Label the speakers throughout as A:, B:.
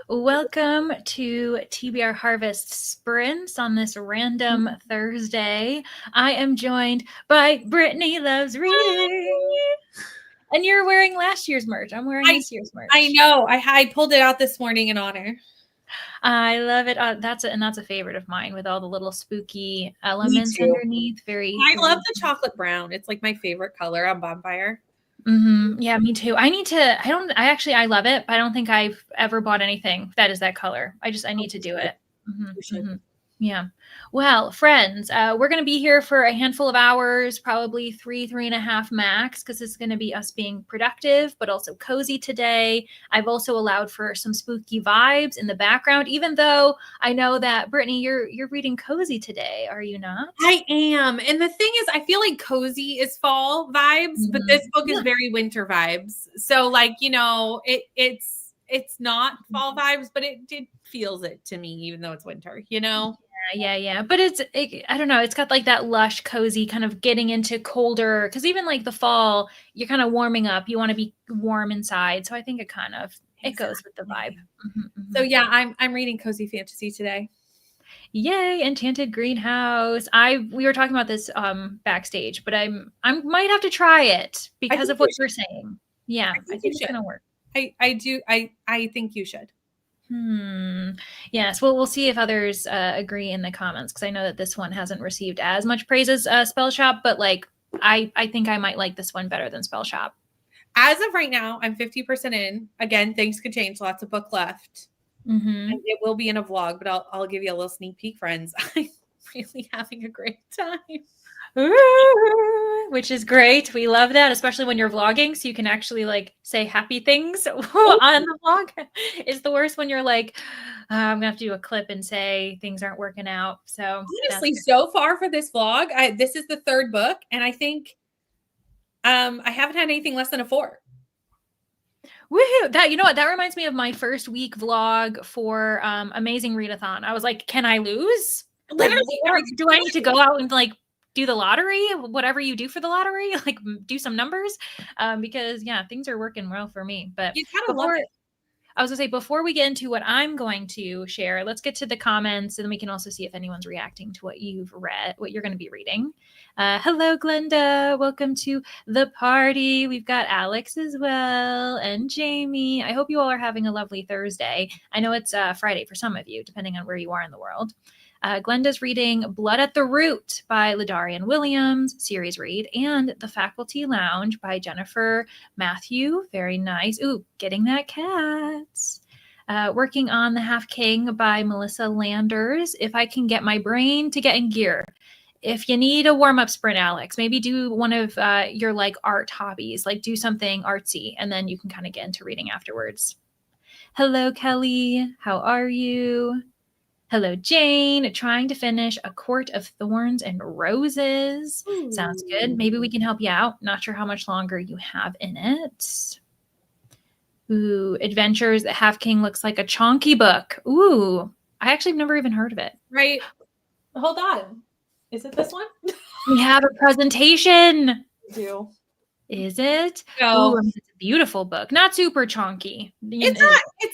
A: Welcome to TBR Harvest Sprints on this random Thursday. I am joined by Brittany Loves Reading. And you're wearing last year's merch. I'm wearing this year's merch.
B: I know. I pulled it out this morning in honor.
A: I love it. That's a favorite of mine with all the little spooky elements underneath.
B: I love the chocolate brown. It's like my favorite color on Bonfire.
A: Yeah, me too. I love it, but I don't think I've ever bought anything that is that color. I need to do it. Yeah. Well, friends, we're going to be here for a handful of hours, probably three and a half max, because it's going to be us being productive, but also cozy today. I've also allowed for some spooky vibes in the background, even though I know that, Brittany, you're reading cozy today, are you not?
B: I am. And the thing is, I feel like cozy is fall vibes, but this book is very winter vibes. So, like, you know, it's not fall vibes, but it feels it to me, even though it's winter, you know?
A: Yeah. But I don't know. It's got like that lush, cozy kind of getting into colder, because even like the fall, you're kind of warming up. You want to be warm inside. So I think it goes with the vibe.
B: So yeah, I'm reading cozy fantasy today.
A: Yay, Enchanted Greenhouse. We were talking about this backstage, but I might have to try it because of what you're saying. Yeah, I think it's gonna work.
B: I think you should.
A: Yes, well, we'll see if others agree in the comments, because I know that this one hasn't received as much praise as Spell Shop, but like I think I might like this one better than Spell Shop.
B: As of right now, I'm 50% in. Again, things could change. Lots of book left. And it will be in a vlog, but I'll give you a little sneak peek, friends. I'm really having a great time.
A: Which is great. We love that, especially when you're vlogging, so you can actually like say happy things on the vlog. It's the worst when you're like, I'm gonna have to do a clip and say things aren't working out. So
B: honestly, so far for this vlog, this is the third book, and I think I haven't had anything less than a 4.
A: Woohoo! That, you know what, that reminds me of my first week vlog for Amazing Readathon. I was like, can I lose? Literally, or do I need to go out and like do the lottery, whatever you do for the lottery, like do some numbers, because yeah, things are working well for me. But I was gonna say, before we get into what I'm going to share, let's get to the comments, and then we can also see if anyone's reacting to what you've read, what you're going to be reading. Hello, Glenda. Welcome to the party. We've got Alex as well, and Jamie. I hope you all are having a lovely Thursday. I know it's Friday for some of you, depending on where you are in the world. Glenda's reading Blood at the Root by Ladarian Williams, series read, and The Faculty Lounge by Jennifer Matthew. Very nice. Ooh, getting that Cats. Working on The Half King by Melissa Landers. If I can get my brain to get in gear. If you need a warm-up sprint, Alex, maybe do one of your like art hobbies, like do something artsy, and then you can kind of get into reading afterwards. Hello, Kelly. How are you? Hello, Jane. Trying to finish A Court of Thorns and Roses. Ooh. Sounds good. Maybe we can help you out. Not sure how much longer you have in it. Ooh, Adventures at Half King looks like a chonky book. Ooh, I actually have never even heard of it.
B: Right. Hold on. Is it this one?
A: We have a presentation.
B: We do.
A: Is it?
B: No.
A: Ooh, it's a beautiful book. Not super chonky.
B: It's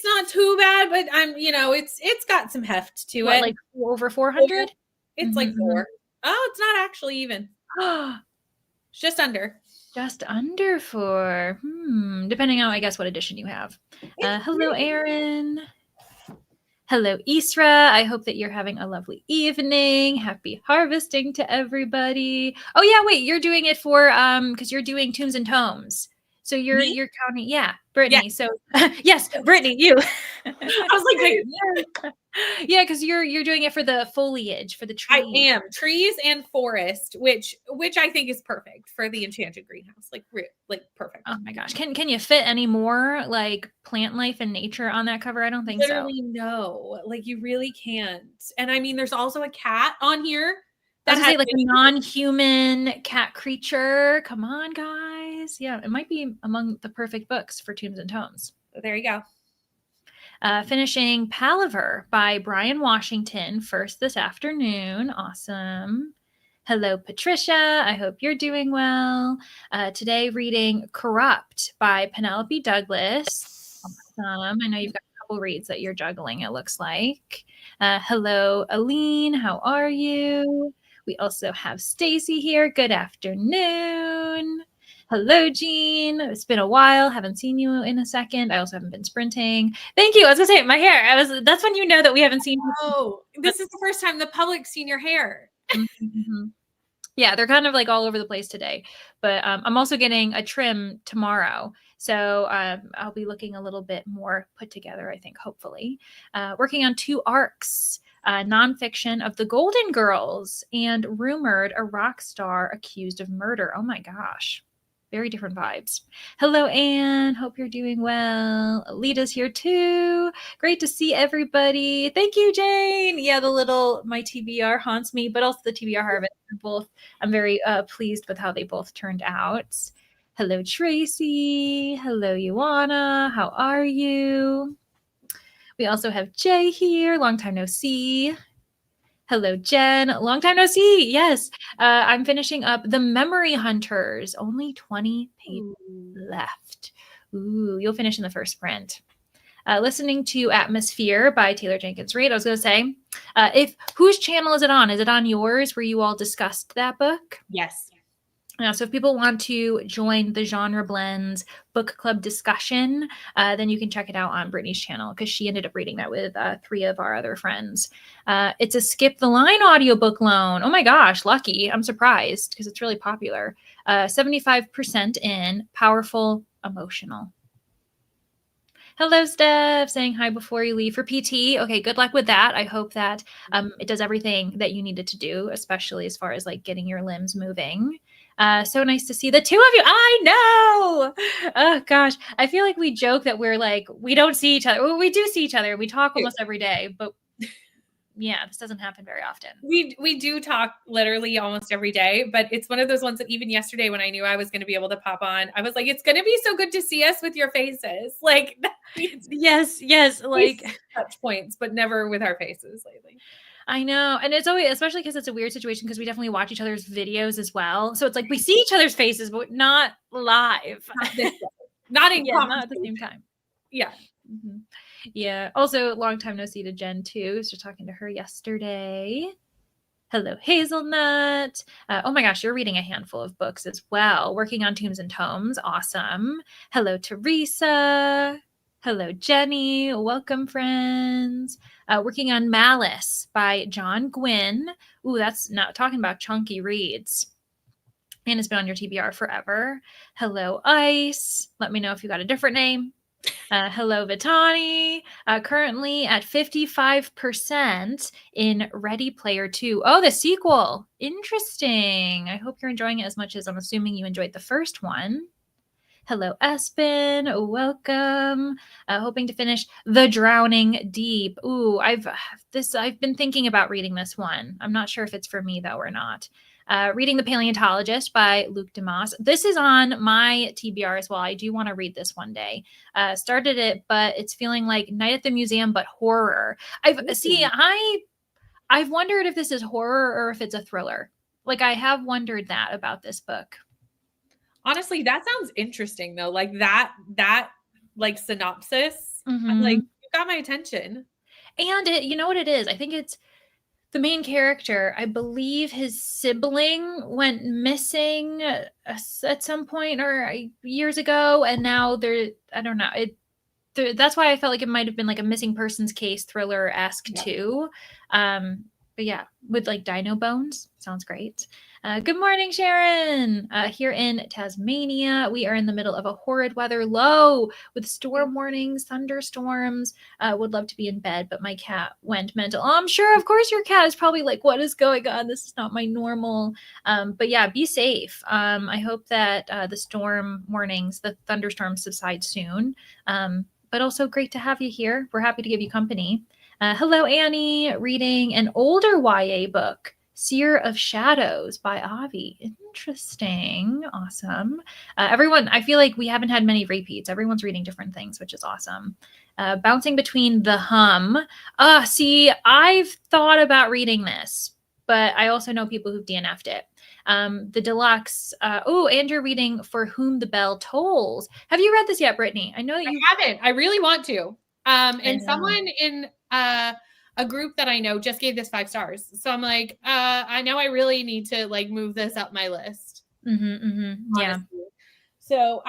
B: not too bad, but it's got some heft to it.
A: Like over 400?
B: It's like 4. Oh, it's not actually even. It's just under.
A: Just under 4. Depending on, I guess, what edition you have. Hello, Erin. Hello, Isra. I hope that you're having a lovely evening. Happy harvesting to everybody. Oh yeah, wait, you're doing it for because you're doing Tombs and Tomes. So you're counting, yeah, Brittany. Yeah. So yes, Brittany, you. I was like, yeah, because you're doing it for the foliage, for the trees.
B: I am trees and forest, which I think is perfect for the Enchanted Greenhouse. Like perfect.
A: Oh my gosh, can you fit any more like plant life and nature on that cover? I don't think
B: literally so. No, like you really can't. And I mean, there's also a cat on here.
A: That has like a non-human cat creature. Come on, guys. Yeah, it might be among the perfect books for Tombs and Tomes.
B: There you go.
A: Finishing Palaver by Brian Washington first this afternoon. Awesome. Hello, Patricia. I hope you're doing well. Today reading Corrupt by Penelope Douglas. Awesome. I know you've got a couple reads that you're juggling, it looks like. Hello, Aline. How are you? We also have Stacy here. Good afternoon. Hello, Jean. It's been a while. Haven't seen you in a second. I also haven't been sprinting. Thank you. I was gonna say my hair. That's when you know that we haven't seen you.
B: Oh, this is the first time the public's seen your hair.
A: Mm-hmm. Yeah, they're kind of like all over the place today. But I'm also getting a trim tomorrow. So I'll be looking a little bit more put together, I think, hopefully. Working on 2 arcs. Nonfiction of the Golden Girls and rumored a rock star accused of murder. Oh my gosh. Very different vibes. Hello, Anne. Hope you're doing well. Alita's here too. Great to see everybody. Thank you, Jane. Yeah, my TBR haunts me, but also the TBR Harvest. Both, I'm very pleased with how they both turned out. Hello, Tracy. Hello, Ioana. How are you? We also have Jay here. Long time no see. Hello, Jen. Long time no see. Yes. I'm finishing up The Memory Hunters. Only 20 pages left. Ooh, you'll finish in the first sprint. Listening to Atmosphere by Taylor Jenkins Reid. I was going to say, whose channel is it on? Is it on yours where you all discussed that book?
B: Yes.
A: So if people want to join the Genre Blends book club discussion, then you can check it out on Brittany's channel because she ended up reading that with 3 of our other friends. It's a Skip the Line audiobook loan. Oh my gosh, lucky. I'm surprised because it's really popular. 75% in, powerful, emotional. Hello, Steph, saying hi before you leave for PT. Okay, good luck with that. I hope that it does everything that you needed to do, especially as far as like getting your limbs moving. So nice to see the 2 of you. I know. Oh gosh, I feel like we joke that we're like we don't see each other. Well, we do see each other. We talk almost every day, but yeah, this doesn't happen very often.
B: We do talk literally almost every day, but it's one of those ones that even yesterday when I knew I was going to be able to pop on, I was like, it's going to be so good to see us with your faces. Like,
A: yes, like
B: touch points, but never with our faces lately.
A: I know. And it's always, especially because it's a weird situation because we definitely watch each other's videos as well. So it's like we see each other's faces, but not live.
B: Not in
A: not at the same time.
B: Yeah.
A: Mm-hmm. Yeah. Also, long time no see to Jen too. So talking to her yesterday. Hello, Hazelnut. Oh my gosh, you're reading a handful of books as well. Working on Tombs and Tomes. Awesome. Hello, Teresa. Hello, Jenny. Welcome, friends. Working on Malice by John Gwynn. Ooh, that's not talking about chunky reads. And it's been on your TBR forever. Hello, Ice. Let me know if you got a different name. Hello, Vitani. Currently at 55% in Ready Player 2. Oh, the sequel. Interesting. I hope you're enjoying it as much as I'm assuming you enjoyed the first one. Hello, Espen. Welcome. Hoping to finish The Drowning Deep. Ooh, I've been thinking about reading this one. I'm not sure if it's for me though or not. Reading The Paleontologist by Luc Demas. This is on my TBR as well. I do want to read this one day. Started it, but it's feeling like Night at the Museum, but horror. I've wondered if this is horror or if it's a thriller. Like I have wondered that about this book.
B: Honestly, that sounds interesting though. Like that like synopsis.
A: Mm-hmm.
B: I'm like, you got my attention.
A: And you know what it is? I think it's the main character. I believe his sibling went missing at some point or years ago, and now I don't know. That's why I felt like it might have been like a missing persons case thriller-esque too. But yeah, with like dino bones. Sounds great. Good morning, Sharon. Here in Tasmania, we are in the middle of a horrid weather low with storm warnings, thunderstorms. Would love to be in bed, but my cat went mental. Oh, I'm sure, of course, your cat is probably like, what is going on? This is not my normal. But yeah, be safe. I hope that the storm warnings, the thunderstorms subside soon. But also great to have you here. We're happy to give you company. Hello, Annie. Reading an older YA book, Seer of Shadows by Avi. Interesting. Awesome. Everyone, I feel like we haven't had many repeats. Everyone's reading different things, which is awesome. Bouncing Between the Hum. See, I've thought about reading this, but I also know people who've DNF'd it. The deluxe. And you're reading For Whom the Bell Tolls. Have you read this yet, Brittany? I know that you
B: haven't. I really want to. And someone in a group that I know just gave this 5 stars. So I'm like, I know I really need to like move this up my list.
A: Yeah.
B: So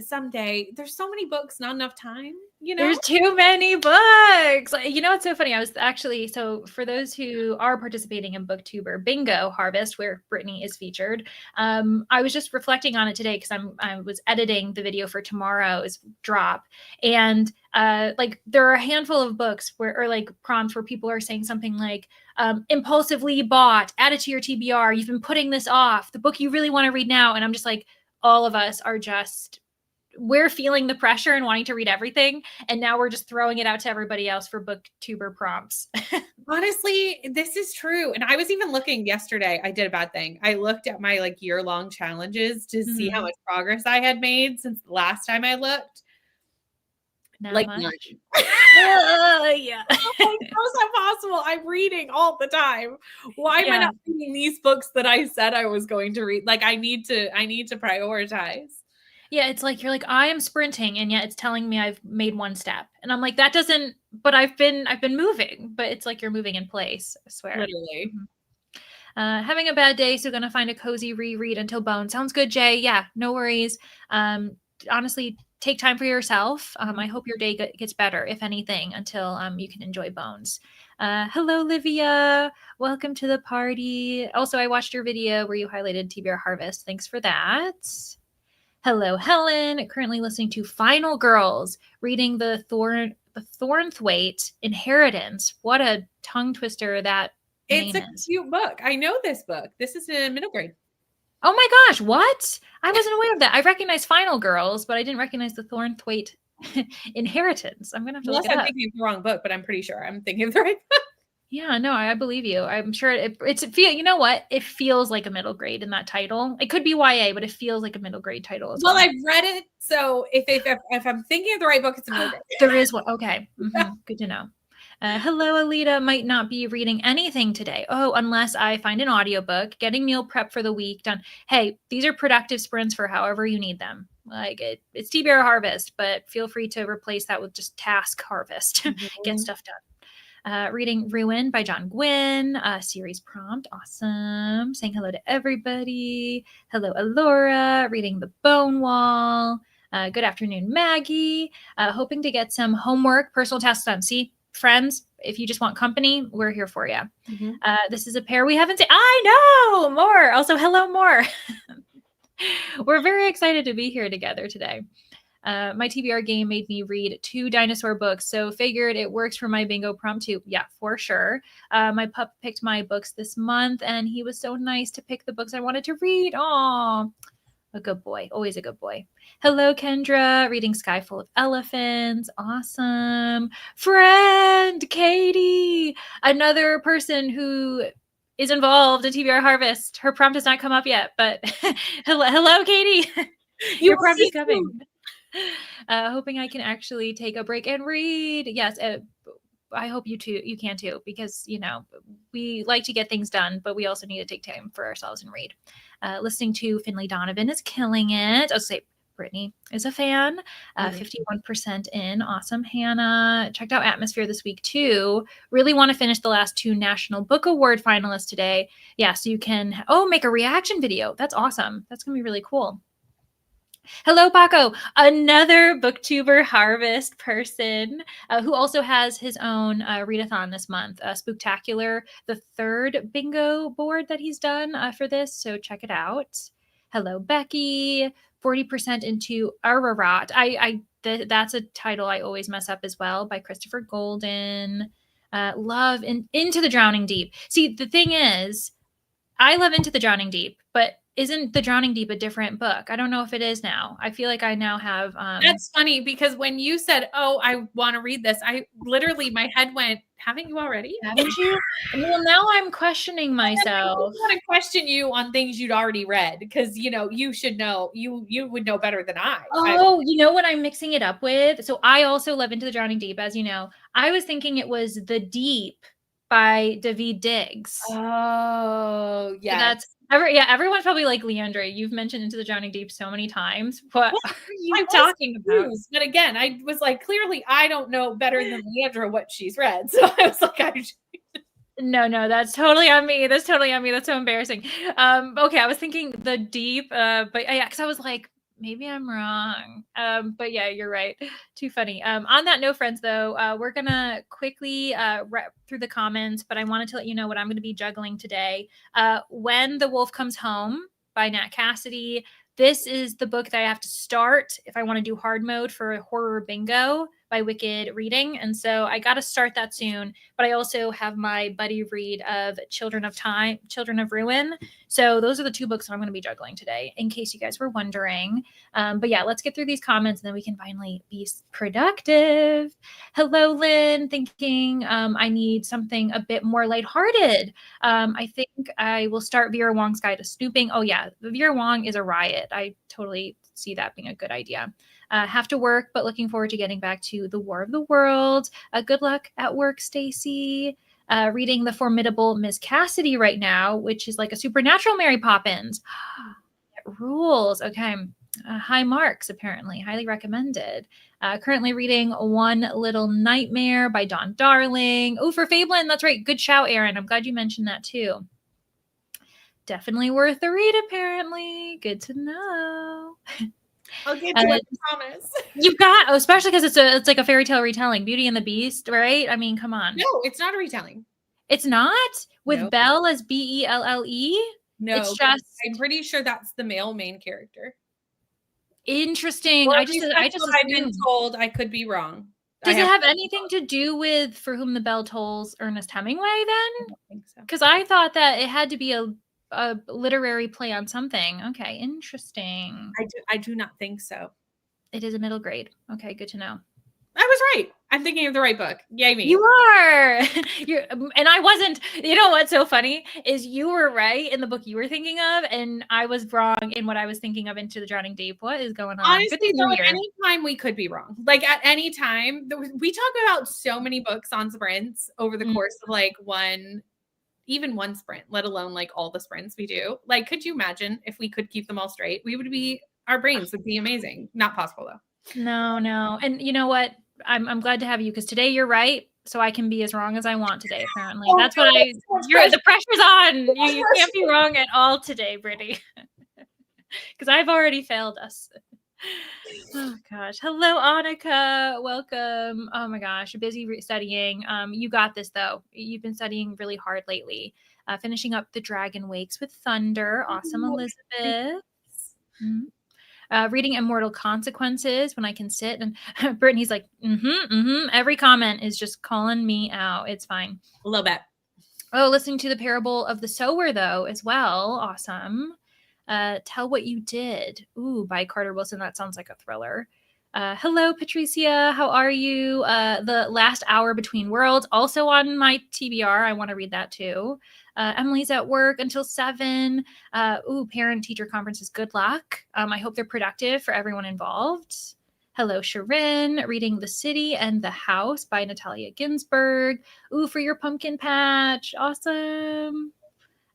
B: someday there's so many books, not enough time, you know?
A: There's too many books. You know, it's so funny. I was actually, so for those who are participating in BookTuber Bingo Harvest, where Brittany is featured, I was just reflecting on it today because I was editing the video for tomorrow's drop. And like there are a handful of books or like prompts where people are saying something like, impulsively bought, add it to your TBR, you've been putting this off, the book you really want to read now. And I'm just like, all of us are just, we're feeling the pressure and wanting to read everything. And now we're just throwing it out to everybody else for BookTuber prompts.
B: Honestly, this is true. And I was even looking yesterday. I did a bad thing. I looked at my like year-long challenges to see how much progress I had made since the last time I looked.
A: Not
B: like
A: much.
B: none.
A: Yeah.
B: How is that possible? I'm reading all the time. Why am I not reading these books that I said I was going to read? Like I need to prioritize.
A: Yeah, it's like you're like, I am sprinting, and yet it's telling me I've made one step. And I'm like, that doesn't, but I've been moving, but it's like you're moving in place, I swear.
B: Literally.
A: Having a bad day, so gonna find a cozy reread until bone. Sounds good, Jay. Yeah, no worries. Honestly, take time for yourself. I hope your day gets better, if anything, until you can enjoy bones. Hello, Livia. Welcome to the party. Also, I watched your video where you highlighted TBR Harvest. Thanks for that. Hello, Helen. Currently listening to Final Girls, reading the Thornthwaite Inheritance. What a tongue twister that
B: It's a
A: is.
B: cute book. I know this book. This is in middle grade.
A: Oh my gosh, what? I wasn't aware of that. I recognize Final Girls, but I didn't recognize the Thornthwaite Inheritance. I'm gonna have to look it up.
B: I'm thinking of the wrong book, but I'm pretty sure I'm thinking of the right book.
A: Yeah, no, I believe you. I'm sure you know what? It feels like a middle grade in that title. It could be YA, but it feels like a middle grade title as well.
B: Well, I've read it, so if I'm thinking of the right book, it's a middle grade.
A: There is one. Okay, good to know. Hello, Alita. Might not be reading anything today. Oh, unless I find an audiobook, getting meal prep for the week done. Hey, these are productive sprints for however you need them. Like it's TBR Harvest, but feel free to replace that with just task harvest. Get stuff done. Reading Ruin by John Gwynn, series prompt. Awesome. Saying hello to everybody. Hello, Alora. Reading The Bone Wall. Good afternoon, Maggie. Hoping to get some homework, personal tasks done. See, friends, if you just want company, we're here for you. This is a pair we haven't seen. I know, More. Also, hello, More. We're very excited to be here together today. My TBR game made me read 2 dinosaur books, so figured it works for my bingo prompt too. Yeah, for sure. My pup picked my books this month, and he was so nice to pick the books I wanted to read. Aw, a good boy. Always a good boy. Hello, Kendra. Reading Sky Full of Elephants. Awesome. Friend, Katie. Another person who is involved in TBR Harvest. Her prompt has not come up yet, but hello, Katie. Your prompt is coming. Hoping I can actually take a break and read. Yes, I hope you can too, because we like to get things done, but we also need to take time for ourselves and read. Listening to Finley Donovan is killing it. I'll say Brittany is a fan. 51% in. Awesome. Hannah checked out Atmosphere this week too. Really want to finish the last 2 National Book Award finalists today. Yeah, so you can make a reaction video. That's awesome. That's gonna be really cool. Hello, Paco, another BookTuber Harvest person who also has his own readathon this month, Spooktacular, the 3rd bingo board that he's done for this, so check it out. Hello, Becky, 40% into Ararat. That's a title I always mess up as well, by Christopher Golden. Love Into the Drowning Deep. See, the thing is, I love Into the Drowning Deep, but isn't The Drowning Deep a different book? I don't know if it is now. I feel like I now have...
B: That's funny, because when you said, oh, I want to read this, I literally, my head went, haven't you already?
A: Haven't you? Well, now I'm questioning myself.
B: I want to question you on things you'd already read, because, you should know. You would know better than I.
A: Oh, you know what I'm mixing it up with? So I also love Into the Drowning Deep, as you know. I was thinking it was The Deep, by David Diggs.
B: Oh,
A: So
B: yes.
A: everyone's probably like, Leandra, you've mentioned Into the Drowning Deep so many times. What
B: Well,
A: are you
B: I was
A: talking about?
B: confused, but again, I was like, clearly I don't know better than Leandra what she's read. So I was like,
A: No, that's totally on me. That's totally on me. That's so embarrassing. Okay, I was thinking the deep, but yeah, because I was like, maybe I'm wrong. But yeah, you're right. Too funny. On that note, friends, though, we're gonna quickly wrap through the comments, but I wanted to let you know what I'm gonna be juggling today. When the Wolf Comes Home by Nat Cassidy. This is the book that I have to start if I want to do hard mode for Horror Bingo by Wicked Reading. And so I got to start that soon. But I also have my buddy read of Children of Time, Children of Ruin. So those are the 2 books that I'm going to be juggling today, in case you guys were wondering. But yeah, let's get through these comments and then we can finally be productive. Hello, Lynn, thinking I need something a bit more lighthearted. I think I will start Vera Wong's Guide to Snooping. Oh yeah, Vera Wong is a riot. I totally see that being a good idea. Have to work, but looking forward to getting back to The War of the Worlds. Good luck at work, Stacy. Reading The Formidable Miss Cassidy right now, which is like a supernatural Mary Poppins. It rules. Okay. High marks, apparently. Highly recommended. Currently reading One Little Nightmare by Dawn Darling. Oh, for Fablin. That's right. Good shout, Aaron. I'm glad you mentioned that too. Definitely worth the read, apparently. Good to know.
B: I'll get to it, I promise.
A: You've got, especially because it's like a fairy tale retelling, Beauty and the Beast, right? I mean, come on.
B: No, it's not a retelling.
A: It's not? With Belle as Belle?
B: No,
A: it's just.
B: I'm pretty sure that's the male main character.
A: Interesting.
B: I've been told. I could be wrong.
A: Does it have anything to do with For Whom the Bell Tolls, Ernest Hemingway? Then,
B: I don't think so.
A: Because I thought that it had to be a literary play on something. Okay, interesting.
B: I do not think so.
A: It is a middle grade. Okay, good to know.
B: I was right. I'm thinking of the right book. Yay me.
A: You are. And I wasn't. You know what's so funny is you were right in the book you were thinking of, and I was wrong in what I was thinking of, Into the Drowning Deep. What is going on?
B: Honestly, though, at any time we could be wrong. Like at any time, we talk about so many books on sprints over the course of like one sprint, let alone like all the sprints we do. Like, could you imagine if we could keep them all straight? Our brains would be amazing. Not possible though.
A: No. And you know what? I'm glad to have you because today you're right. So I can be as wrong as I want today, apparently. That's what the pressure's on. You can't be wrong at all today, Brittany. Because I've already failed us. Oh gosh. Hello, Annika. Welcome. Oh my gosh. Busy studying. You got this though. You've been studying really hard lately. Finishing up The Dragon Wakes with Thunder. Awesome, Elizabeth. Reading Immortal Consequences when I can sit. And Brittany's like, every comment is just calling me out. It's fine.
B: A little bit.
A: Oh, listening to The Parable of the Sower though as well. Awesome. Tell What You Did. Ooh, by Carter Wilson. That sounds like a thriller. Hello, Patricia. How are you? The Last Hour Between Worlds. Also on my TBR. I want to read that too. Emily's at work until 7. Parent-teacher conferences. Good luck. I hope they're productive for everyone involved. Hello, Sharon. Reading The City and the House by Natalia Ginsburg. Ooh, for your pumpkin patch. Awesome.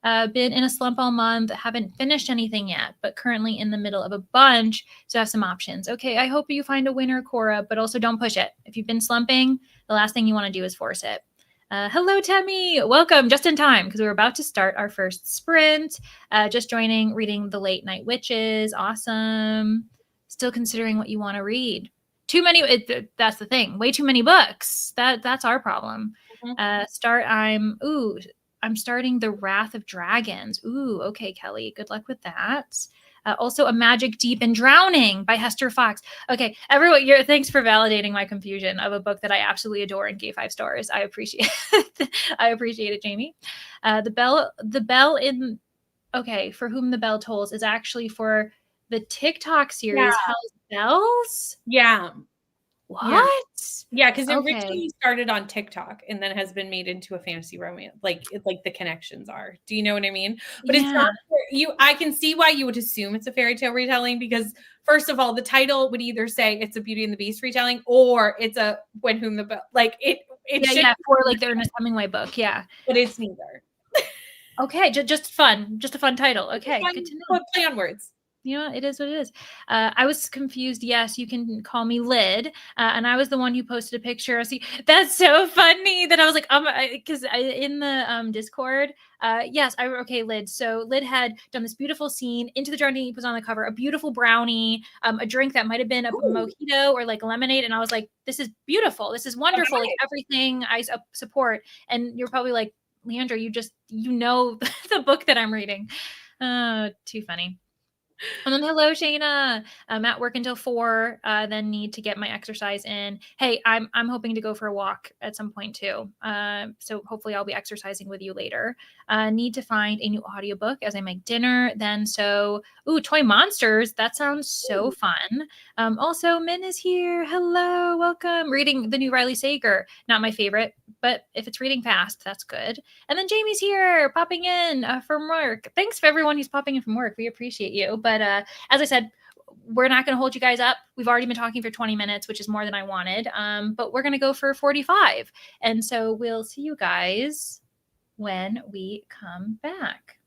A: Been in a slump all month. Haven't finished anything yet, but currently in the middle of a bunch. So I have some options. Okay, I hope you find a winner, Cora, but also don't push it. If you've been slumping, the last thing you want to do is force it. Hello, Temmie. Welcome just in time because we were about to start our first sprint. Just joining, reading The Late Night Witches. Awesome. Still considering what you want to read. Too many. That's the thing. Way too many books. That's our problem. I'm starting The Wrath of Dragons. Ooh, okay, Kelly. Good luck with that. Also, A Magic Deep in Drowning by Hester Fox. Okay, everyone, thanks for validating my confusion of a book that I absolutely adore and gave 5 stars. I appreciate it. I appreciate it, Jamie. The Bell in, okay, For Whom the Bell Tolls is actually for the TikTok series Hell's Bells?
B: Yeah.
A: What?
B: Yeah, because it originally started on TikTok and then has been made into a fantasy romance. Like the connections are. Do you know what I mean? But it's not I can see why you would assume it's a fairy tale retelling because first of all, the title would either say it's a Beauty and the Beast retelling or it's a When Whom the Bell. Like It
A: Yeah,
B: should,
A: yeah, for like the Ernest Hemingway book. Yeah.
B: but it's neither.
A: Okay, just fun. Just a fun title. Okay, good to know.
B: Play on words.
A: You know, it is what it is. I was confused. Yes, you can call me Lid. And I was the one who posted a picture. See, that's so funny that I was like, because in the Discord, yes, okay, Lid. So Lid had done this beautiful scene. Into the Jar Deep was on the cover, a beautiful brownie, a drink that might have been a mojito or like lemonade. And I was like, this is beautiful. This is wonderful. Like everything I support. And you're probably like, Leandra, you know the book that I'm reading. Too funny. And then hello, Shayna. I'm at work until 4. Then need to get my exercise in. Hey, I'm hoping to go for a walk at some point too. So hopefully I'll be exercising with you later. Need to find a new audiobook as I make dinner. Then Toy Monsters. That sounds so fun. Also, Min is here. Hello, welcome. Reading the new Riley Sager. Not my favorite, but if it's reading fast, that's good. And then Jamie's here, popping in from work. Thanks for everyone who's popping in from work. We appreciate you. But as I said, we're not going to hold you guys up. We've already been talking for 20 minutes, which is more than I wanted. But we're going to go for 45. And so we'll see you guys when we come back.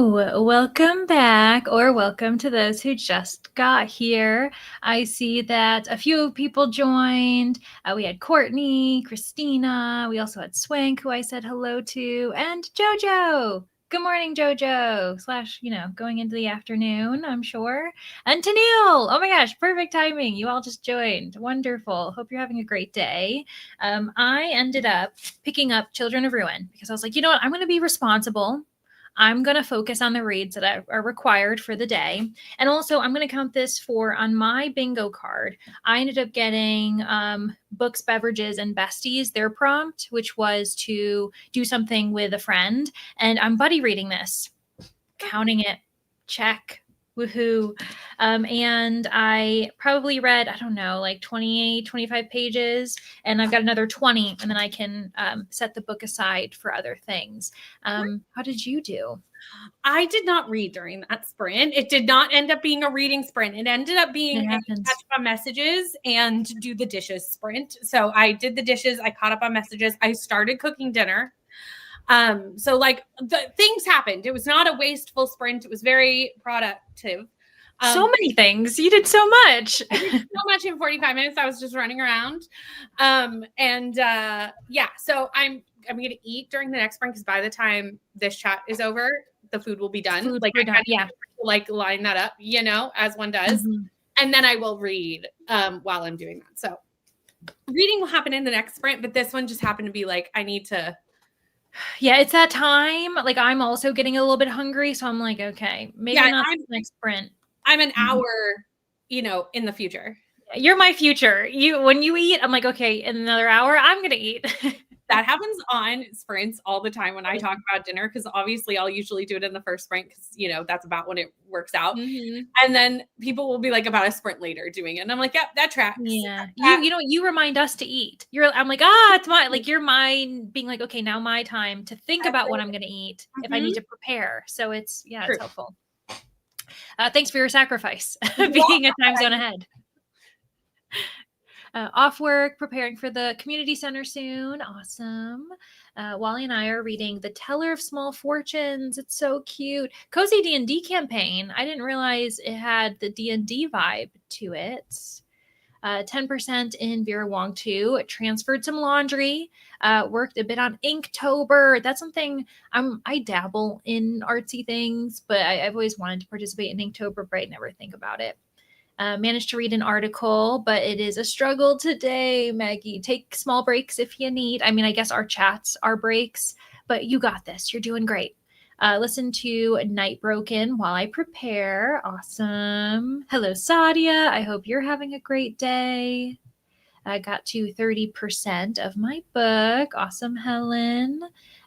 A: welcome back, or welcome to those who just got here. I see that a few people joined. We had Courtney, Christina. We also had Swank, who I said hello to, and Jojo. Good morning, Jojo. Slash, going into the afternoon, I'm sure. And Tennille. Oh my gosh, perfect timing. You all just joined. Wonderful. Hope you're having a great day. I ended up picking up Children of Ruin because I was like, you know what? I'm going to be responsible. I'm going to focus on the reads that are required for the day. And also, I'm going to count this on my bingo card. I ended up getting Books, Beverages, and Besties, their prompt, which was to do something with a friend. And I'm buddy reading this, counting it, check. Woohoo. And I probably read, I don't know, like 28, 25 pages, and I've got another 20, and then I can set the book aside for other things. How did you do?
B: I did not read during that sprint. It did not end up being a reading sprint. It ended up being a catch up on messages and do the dishes sprint. So I did the dishes. I caught up on messages. I started cooking dinner. So like the things happened. It was not a wasteful sprint. It was very productive.
A: So many things. You did so much.
B: I did so much in 45 minutes. I was just running around. So I'm going to eat during the next sprint because by the time this chat is over, the food will be done. Like line that up, as one does. Mm-hmm. And then I will read while I'm doing that. So reading will happen in the next sprint, but this one just happened to be like, I need to.
A: Yeah, it's that time. Like I'm also getting a little bit hungry. So I'm like, okay, maybe not the next sprint.
B: I'm an hour, in the future.
A: You're my future. When you eat, I'm like, okay, in another hour, I'm going to eat.
B: That happens on sprints all the time when I talk about dinner, because obviously I'll usually do it in the first sprint because, that's about when it works out. Mm-hmm. And then people will be like about a sprint later doing it. And I'm like, yeah, that tracks.
A: Yeah. You remind us to eat. I'm like, it's my, like your mind being like, okay, now my time to think about what I'm going to eat if I need to prepare. So it's helpful. Thanks for your sacrifice, being a time zone ahead. Off work, preparing for the community center soon. Awesome. Wally and I are reading The Teller of Small Fortunes. It's so cute. Cozy D&D campaign. I didn't realize it had the D&D vibe to it. 10% in Vera Wong 2. Transferred some laundry. Worked a bit on Inktober. That's something I dabble in artsy things, but I've always wanted to participate in Inktober, but I never think about it. Managed to read an article, but it is a struggle today, Maggie. Take small breaks if you need. I mean, I guess our chats are breaks, but you got this. You're doing great. Listen to Night Broken while I prepare. Awesome. Hello, Sadia. I hope you're having a great day. I got to 30% of my book. Awesome, Helen.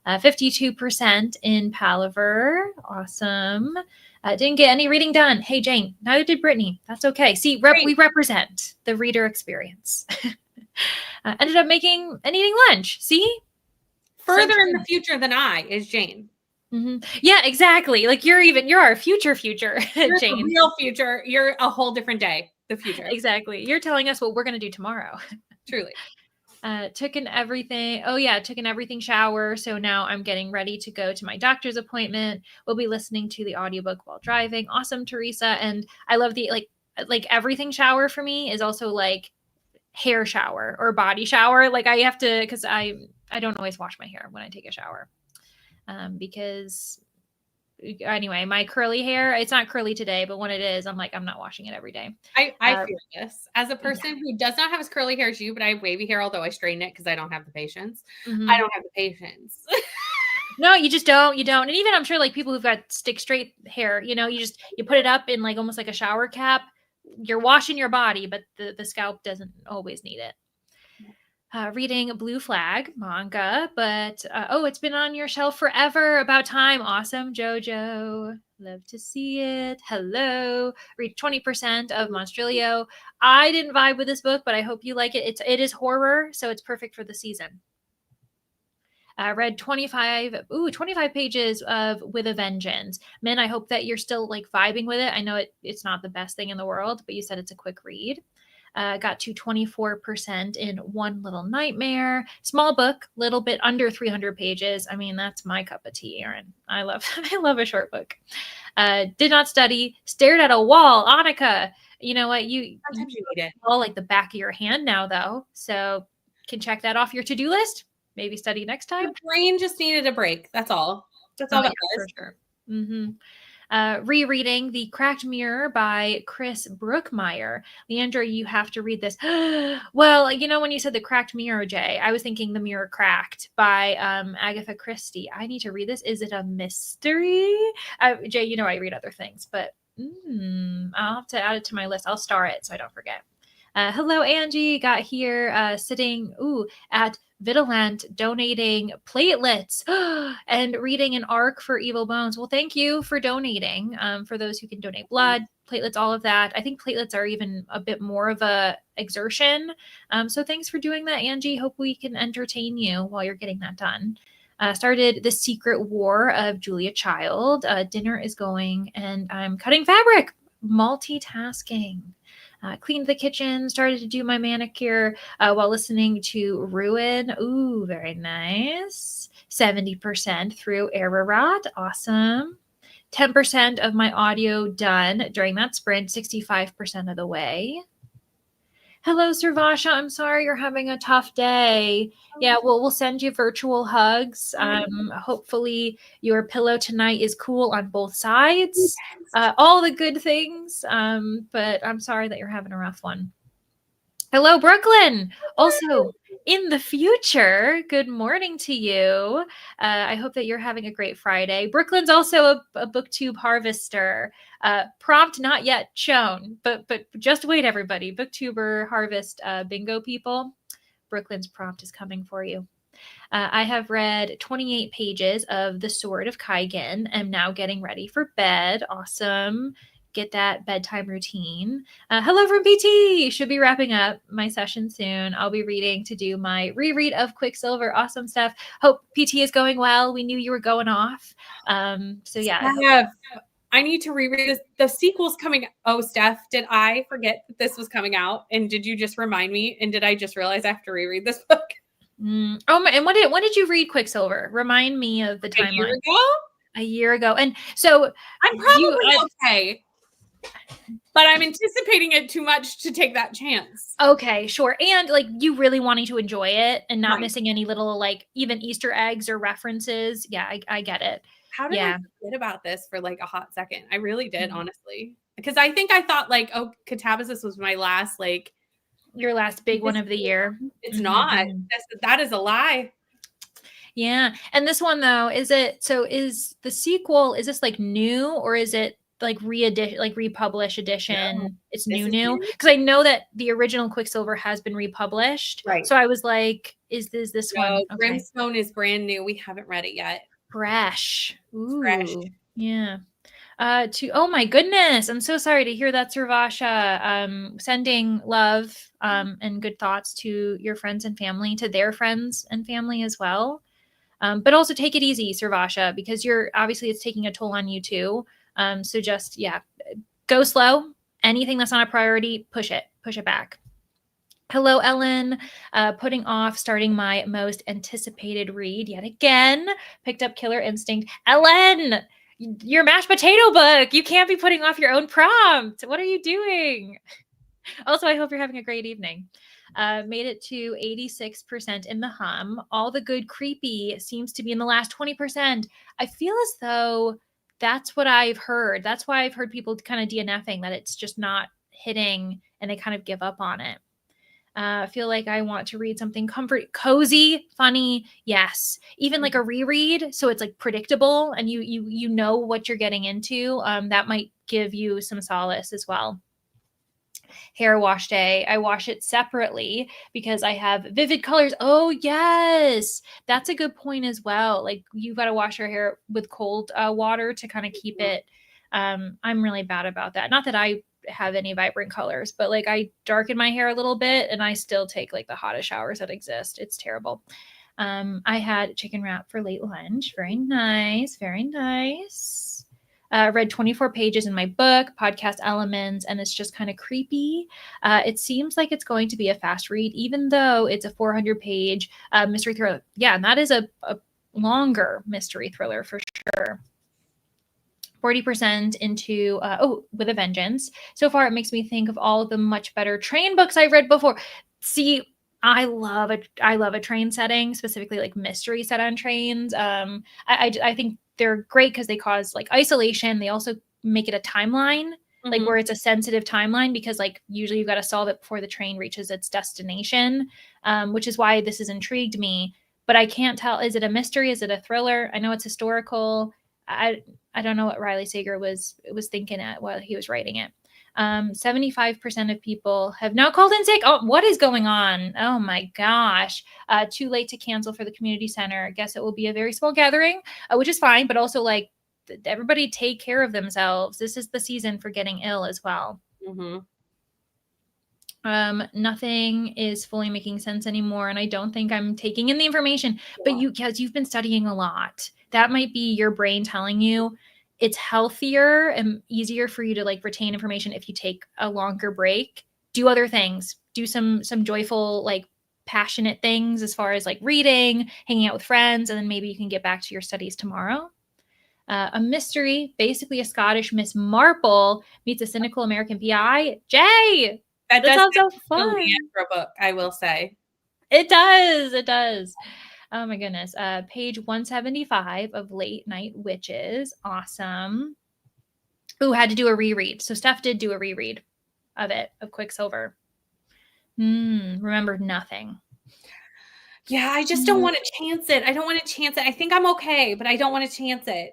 A: 52% in Palaver. Awesome. Didn't get any reading done. Hey, Jane, neither did Brittany. That's okay. See, we represent the reader experience. Ended up making and eating lunch. See?
B: Further in the future than I is Jane.
A: Mm-hmm. Yeah, exactly. Like you're our future,
B: you're
A: Jane.
B: The real future. You're a whole different day. The future.
A: Exactly. You're telling us what we're going to do tomorrow.
B: Truly.
A: Took an everything shower. So now I'm getting ready to go to my doctor's appointment. We'll be listening to the audiobook while driving. Awesome, Teresa. And I love the like everything shower for me is also like hair shower or body shower. Like I have to, because I don't always wash my hair when I take a shower. Because anyway, my curly hair, it's not curly today, but when it is, I'm like, I'm not washing it every day.
B: I feel this as a person who does not have as curly hair as you, but I have wavy hair, although I straighten it because I don't have the patience. Mm-hmm. I don't have the patience.
A: No, you just don't. You don't. And even I'm sure like people who've got stick straight hair, you put it up in like almost like a shower cap. You're washing your body, but the scalp doesn't always need it. Reading Blue Flag manga, but it's been on your shelf forever. About time. Awesome, Jojo. Love to see it. Hello. Read 20% of Monstrilio. I didn't vibe with this book, but I hope you like it. It is horror, so it's perfect for the season. Read 25 pages of With a Vengeance. Min, I hope that you're still like vibing with it. I know it's not the best thing in the world, but you said it's a quick read. Got to 24% in One Little Nightmare. Small book, little bit under 300 pages. I mean, that's my cup of tea, Erin. I love a short book. Did not study, stared at a wall. Annika, you know what? You
B: Sometimes you need it.
A: all like the back of your hand now, though. So can check that off your to-do list. Maybe study next time.
B: The brain just needed a break. That's all. That's all that was.
A: For sure. Rereading The Cracked Mirror by Chris Brookmeyer. Leandra, you have to read this. Well, you know, when you said The Cracked Mirror, Jay, I was thinking The Mirror Cracked by Agatha Christie. I need to read this. Is it a mystery? Jay, you know I read other things, but I'll have to add it to my list. I'll star it so I don't forget. Hello, Angie. Got here sitting at Vitalant, donating platelets and reading an arc for Evil Bones. Well, thank you for donating. For those who can donate blood, platelets, all of that. I think platelets are even a bit more of a exertion. So thanks for doing that, Angie. Hope we can entertain you while you're getting that done. Started The Secret War of Julia Child. Dinner is going and I'm cutting fabric. Multitasking. Cleaned the kitchen, started to do my manicure while listening to Ruin. Ooh, very nice. 70% through Ararat. Awesome. 10% of my audio done during that sprint, 65% of the way. Hello, Servasha. I'm sorry you're having a tough day. Yeah, we'll send you virtual hugs. Hopefully your pillow tonight is cool on both sides. All the good things. But I'm sorry that you're having a rough one. Hello, Brooklyn. Also, in the future, good morning to you. I hope that you're having a great Friday. Brooklyn's also a BookTube harvester. Prompt not yet shown, but just wait, everybody. BookTuber harvest bingo people. Brooklyn's prompt is coming for you. I have read 28 pages of The Sword of Kaigen. I'm now getting ready for bed. Awesome. Get that bedtime routine. Hello from PT. Should be wrapping up my session soon. I'll be reading to do my reread of Quicksilver. Awesome stuff. Hope PT is going well. We knew you were going off. So yeah.
B: I need to reread this. The sequel's coming. Oh, Steph, did I forget that this was coming out? And did you just remind me? And did I just realize I have to reread this book?
A: Oh, and when did you read Quicksilver? Remind me of the timeline. A year ago. And so
B: I'm probably okay. But I'm anticipating it too much to take that chance.
A: Okay, sure. And like you really wanting to enjoy it and not missing any little like even Easter eggs or references. Yeah, I get it.
B: How did I forget about this for like a hot second? I really did, honestly. Because I think I thought like, oh, Catabasis was my last like
A: your last big one of the year.
B: It's not. That is a lie.
A: Yeah. And this one though, is the sequel, is this like new or is it like republish edition? No, it's new because I know that the original Quicksilver has been republished, right? So I was like, is this one?
B: Okay. Brimstone is brand new. We haven't read it yet.
A: Fresh. Ooh, fresh. Yeah. Oh my goodness, I'm so sorry to hear that, Servasha. Sending love and good thoughts to your friends and family, to their friends and family as well. But also take it easy, Servasha, because it's taking a toll on you too. So just, go slow. Anything that's not a priority, push it back. Hello, Ellen. Putting off starting my most anticipated read yet again. Picked up Killer Instinct. Ellen, your mashed potato book. You can't be putting off your own prompt. What are you doing? Also, I hope you're having a great evening. Made it to 86% in the hum. All the good creepy seems to be in the last 20%. I feel as though that's what I've heard. That's why I've heard people kind of DNFing, that it's just not hitting and they kind of give up on it. I feel like I want to read something cozy, funny. Yes. Even like a reread. So it's like predictable and you know what you're getting into. That might give you some solace as well. Hair wash day. I wash it separately because I have vivid colors. Oh yes. That's a good point as well. Like you got to wash your hair with cold water to kind of keep it. I'm really bad about that. Not that I have any vibrant colors, but like I darken my hair a little bit and I still take like the hottest showers that exist. It's terrible. I had chicken wrap for late lunch. Very nice. Very nice. Read 24 pages in my book, Podcast Elements, and it's just kind of creepy. It seems like it's going to be a fast read, even though it's a 400-page mystery thriller. Yeah, and that is a longer mystery thriller for sure. 40% into With a Vengeance. So far, it makes me think of all the much better train books I've read before. See, I love a train setting, specifically like mystery set on trains. I think they're great because they cause like isolation. They also make it a timeline, like where it's a sensitive timeline, because like usually you've got to solve it before the train reaches its destination, which is why this has intrigued me. But I can't tell, is it a mystery? Is it a thriller? I know it's historical. I don't know what Riley Sager was thinking at while he was writing it. 75% of people have now called in sick. Oh, what is going on? Oh my gosh. Too late to cancel for the community center. I guess it will be a very small gathering, which is fine, but also like everybody take care of themselves. This is the season for getting ill as well. Nothing is fully making sense anymore, and I don't think I'm taking in the information. But because you've been studying a lot, that might be your brain telling you it's healthier and easier for you to like retain information if you take a longer break. Do other things. Do some joyful, like passionate things as far as like reading, hanging out with friends, and then maybe you can get back to your studies tomorrow. A mystery, basically a Scottish Miss Marple meets a cynical American PI. Jay!
B: That
A: sounds so fun.
B: For a book, I will say.
A: It does. Oh my goodness. Page 175 of Late Night Witches. Awesome. Ooh, had to do a reread. So Steph did do a reread of it, of Quicksilver. Remembered nothing.
B: Yeah, I just don't want to chance it. I think I'm okay, but I don't want to chance it.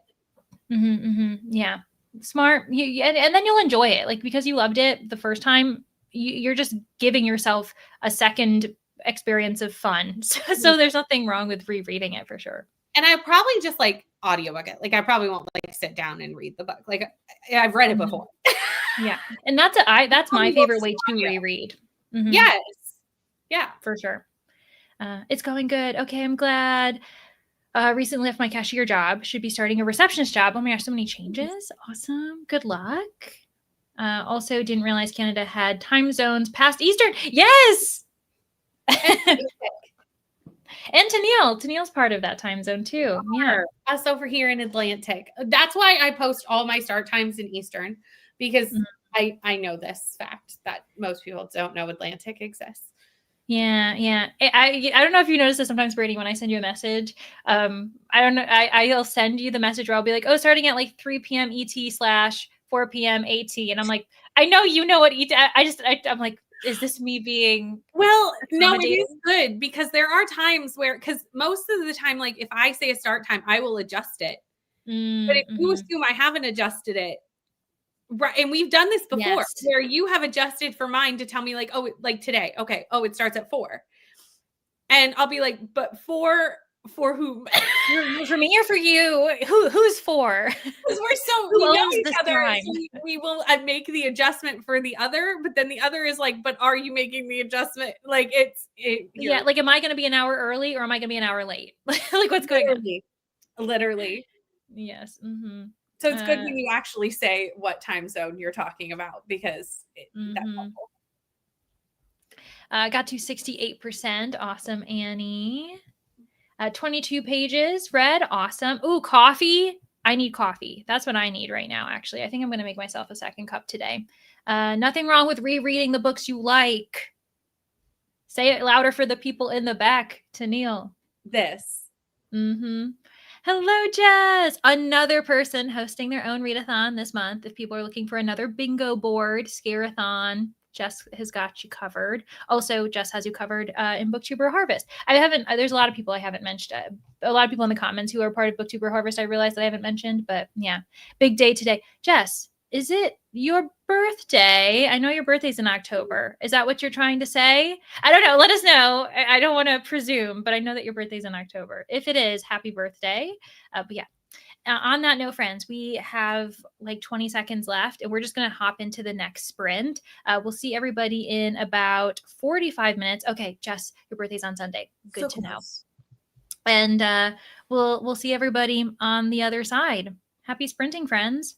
A: Yeah. Smart. And then you'll enjoy it. Like, because you loved it the first time, you're just giving yourself a second experience of fun. So there's nothing wrong with rereading it for sure.
B: And I probably just like audiobook it. Like I probably won't like sit down and read the book. Like I've read it before.
A: Yeah. And that's my favorite way to reread.
B: Yes. Yeah,
A: for sure. It's going good. Okay, I'm glad. Recently left my cashier job. Should be starting a receptionist job. Oh my gosh, so many changes. Awesome. Good luck. Also didn't realize Canada had time zones past Eastern. Yes. And Tennille's part of that time zone too. Yeah.
B: Us over here in Atlantic. That's why I post all my start times in Eastern, because I know this fact that most people don't know Atlantic exists.
A: Yeah. I don't know if you notice this sometimes, Brady, when I send you a message. I don't know. I'll send you the message where I'll be like, oh, starting at like 3 p.m. ET/4 p.m. AT. And I'm like, I know you know what ET. I'm like, is this me being
B: well? No, it is good, because there are times where, because most of the time, like if I say a start time, I will adjust it. But if you assume I haven't adjusted it, right? And we've done this before, where you have adjusted for mine to tell me like, oh, like today, okay, oh, it starts at 4, and I'll be like, but for whom?
A: For me or for you? Who's for?
B: Because we know each other. So we will make the adjustment for the other, but then the other is like, but are you making the adjustment? Like
A: yeah, like am I going to be an hour early or am I going to be an hour late? Like what's going on?
B: Literally.
A: Yes.
B: So it's good when you actually say what time zone you're talking about, because that's helpful.
A: Got to 68%. Awesome, Annie. 22 pages read. Awesome. Ooh, coffee. I need coffee. That's what I need right now, actually. I think I'm going to make myself a second cup today. Nothing wrong with rereading the books you like. Say it louder for the people in the back, Tennille.
B: This.
A: Hello, Jess. Another person hosting their own readathon this month. If people are looking for another bingo board, scare-a-thon, Jess has got you covered. Also, Jess has you covered in BookTuber Harvest. There's a lot of people I haven't mentioned. A lot of people in the comments who are part of BookTuber Harvest, I realized that I haven't mentioned, but yeah, big day today. Jess, is it your birthday? I know your birthday's in October. Is that what you're trying to say? I don't know. Let us know. I don't want to presume, but I know that your birthday's in October. If it is, happy birthday. But yeah. On that note, friends, we have like 20 seconds left, and we're just going to hop into the next sprint. We'll see everybody in about 45 minutes. Okay, Jess, your birthday's on Sunday. Good to know. And we'll see everybody on the other side. Happy sprinting, friends.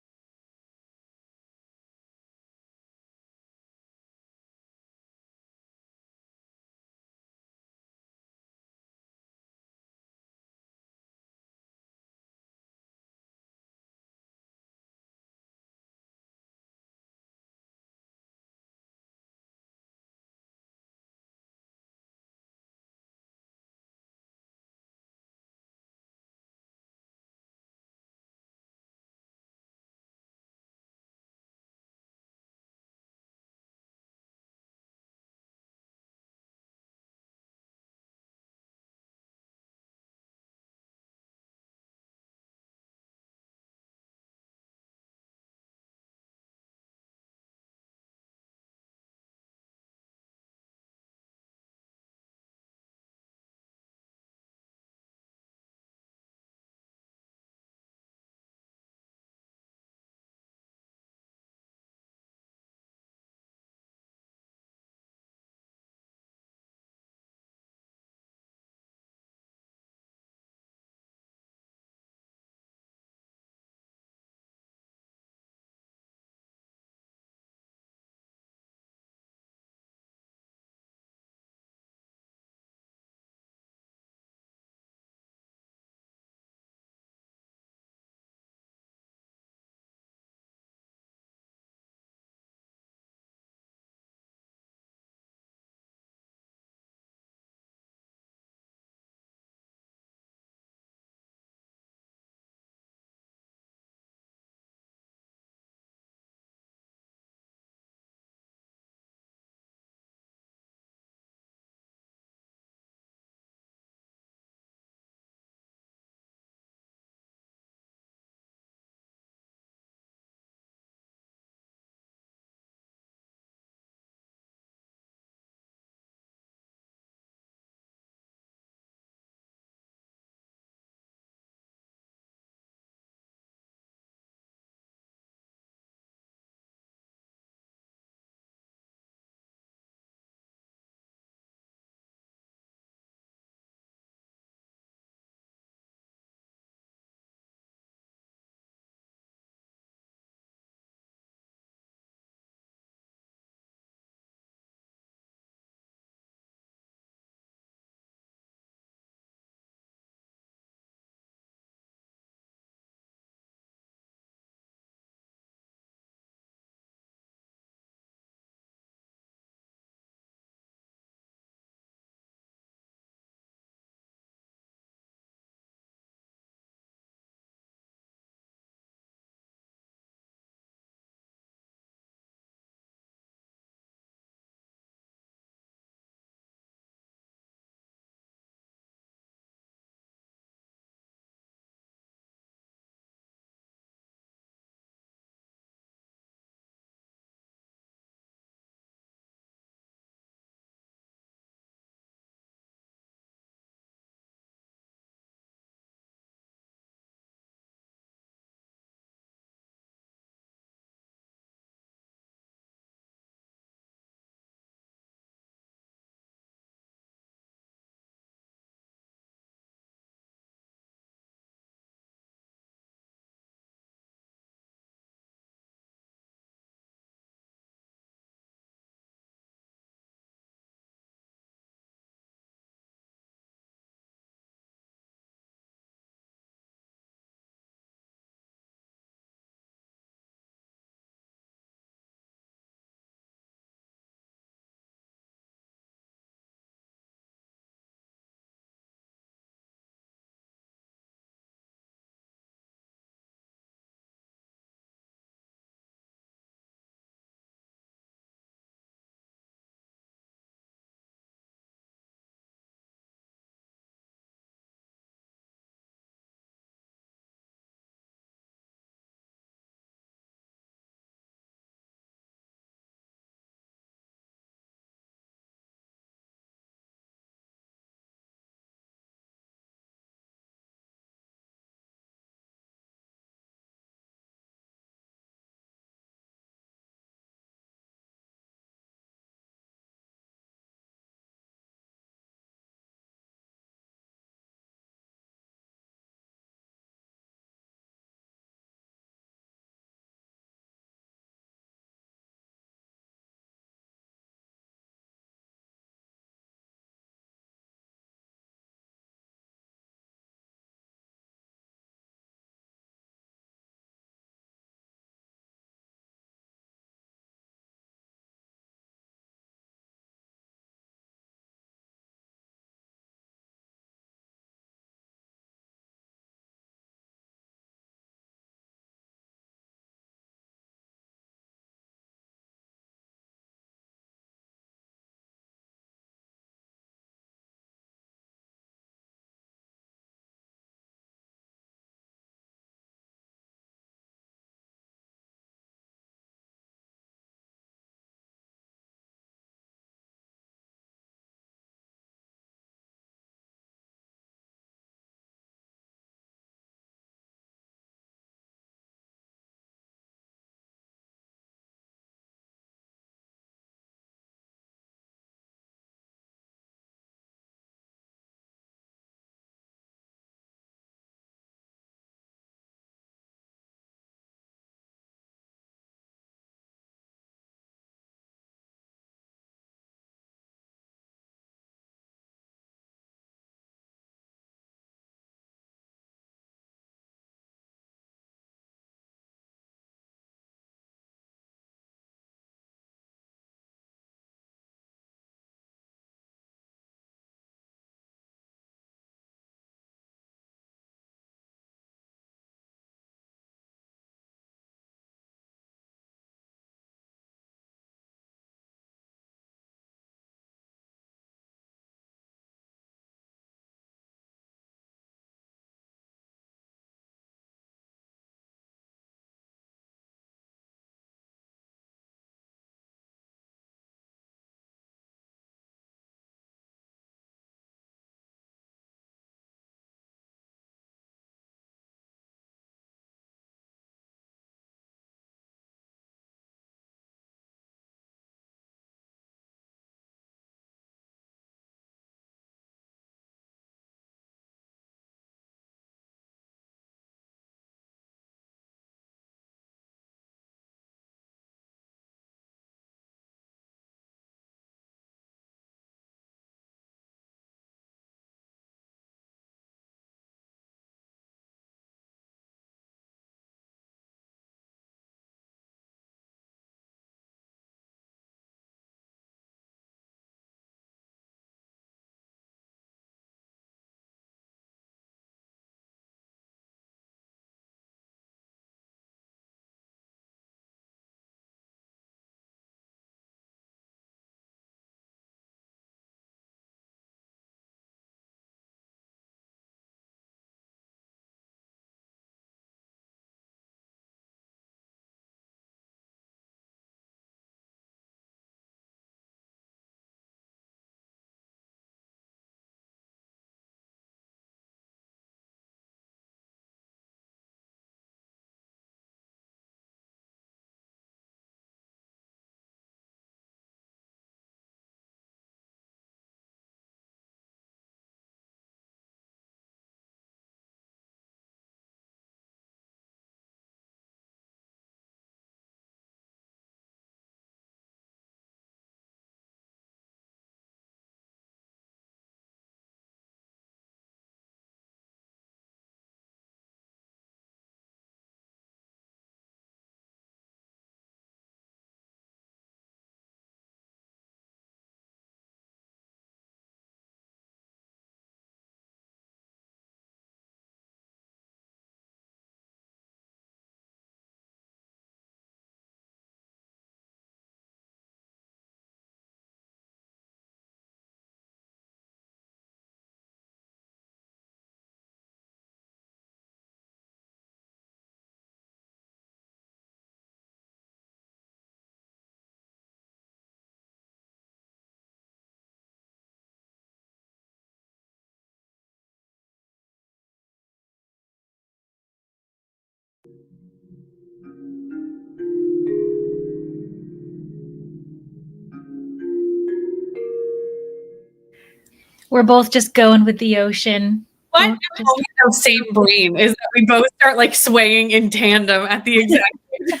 A: We're both just going with the ocean.
B: What
A: Both just...
B: same brain is that we both start like swaying in tandem at the exact same time.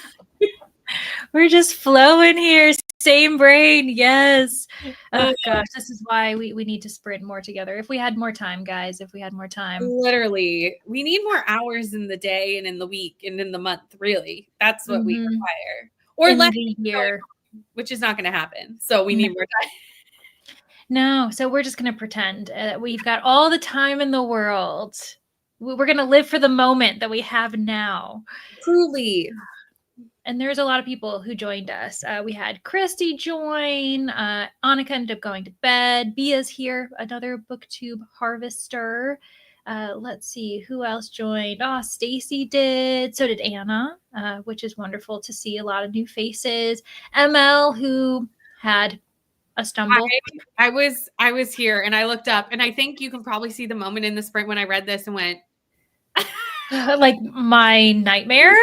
A: We're just flowing here. Same brain. Yes. Oh gosh, this is why we need to sprint more together. If we had more time, guys, if we had more time.
B: Literally, we need more hours in the day and in the week and in the month, really. That's what we require. Or
A: in
B: less
A: the year,
B: which is not going to happen. So we need more time.
A: No, so we're just going to pretend that we've got all the time in the world. We're going to live for the moment that we have now.
B: Truly.
A: And there's a lot of people who joined us. We had Christy join. Annika ended up going to bed. Bia's here, another BookTube harvester. Let's see who else joined. Oh, Stacy did. So did Anna, which is wonderful to see a lot of new faces. ML, who had a stumble.
B: I was here and I looked up, and I think you can probably see the moment in the sprint when I read this and went
A: like my nightmare.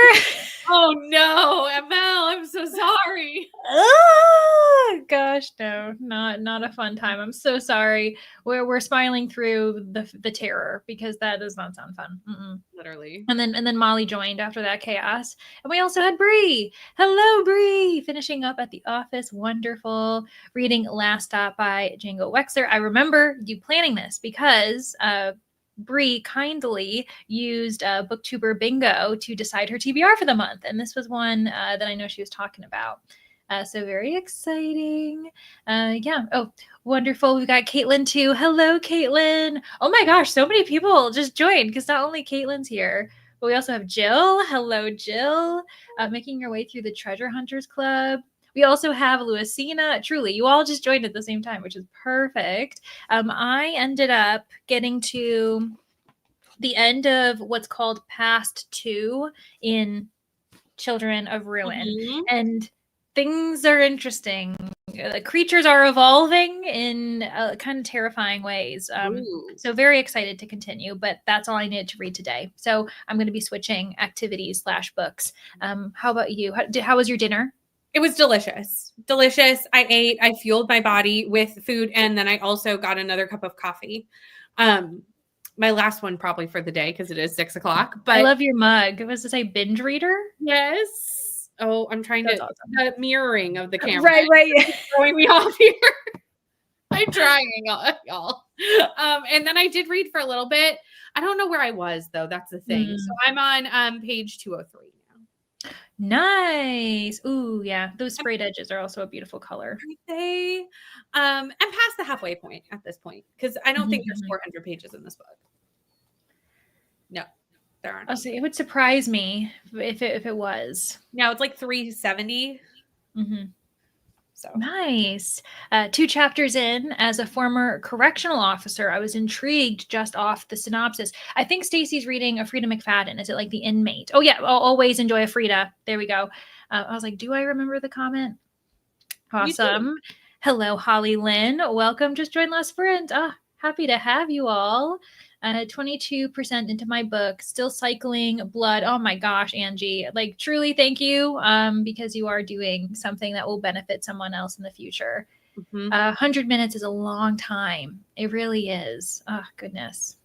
B: Oh no, ML, I'm so sorry.
A: Oh gosh, no, not a fun time. I'm so sorry. We're smiling through the terror because that does not sound fun.
B: Literally.
A: And then Molly joined after that chaos, and we also had Bree. Hello, Bree. Finishing up at the office. Wonderful. Reading Last Stop by Django Wexler. I remember you planning this because Bree kindly used BookTuber Bingo to decide her TBR for the month. And this was one that I know she was talking about. So very exciting. Yeah. Oh, wonderful. We've got Caitlin too. Hello, Caitlin. Oh my gosh, so many people just joined because not only Caitlin's here, but we also have Jill. Hello, Jill. Making your way through the Treasure Hunters Club. We also have Luisina. Truly, you all just joined at the same time, which is perfect. I ended up getting to the end of what's called Past 2 in Children of Ruin. And things are interesting. The creatures are evolving in kind of terrifying ways. So very excited to continue, but that's all I needed to read today. So I'm going to be switching activities / books. How about you? How was your dinner?
B: It was delicious. Delicious. I ate, I fueled my body with food, and then I also got another cup of coffee. My last one probably for the day because it is 6 o'clock. But
A: I love your mug. Was this a binge reader?
B: Yes. Oh, I'm trying That's awesome. The mirroring of the camera.
A: Right.
B: Throwing me off here. I'm trying, y'all. And then I did read for a little bit. I don't know where I was though. That's the thing. So I'm on page 203.
A: Nice. Ooh, yeah. Those sprayed edges are also a beautiful color.
B: I'm past the halfway point at this point because I don't think there's 400 pages in this book. No, there aren't.
A: I'll say it would surprise me if it was.
B: No, it's like 370. So
A: nice. 2 chapters in, as a former correctional officer, I was intrigued just off the synopsis. I think Stacy's reading a Frida McFadden. Is it like the inmate? Oh yeah, I'll always enjoy a Frida. There we go. I was like, do I remember the comment? Awesome. Hello, Holly Lynn. Welcome. Just joined last sprint. Happy to have you all. 22% into my book, still cycling blood. Oh my gosh, Angie, like truly thank you because you are doing something that will benefit someone else in the future. 100 minutes is a long time. It really is. Oh, goodness.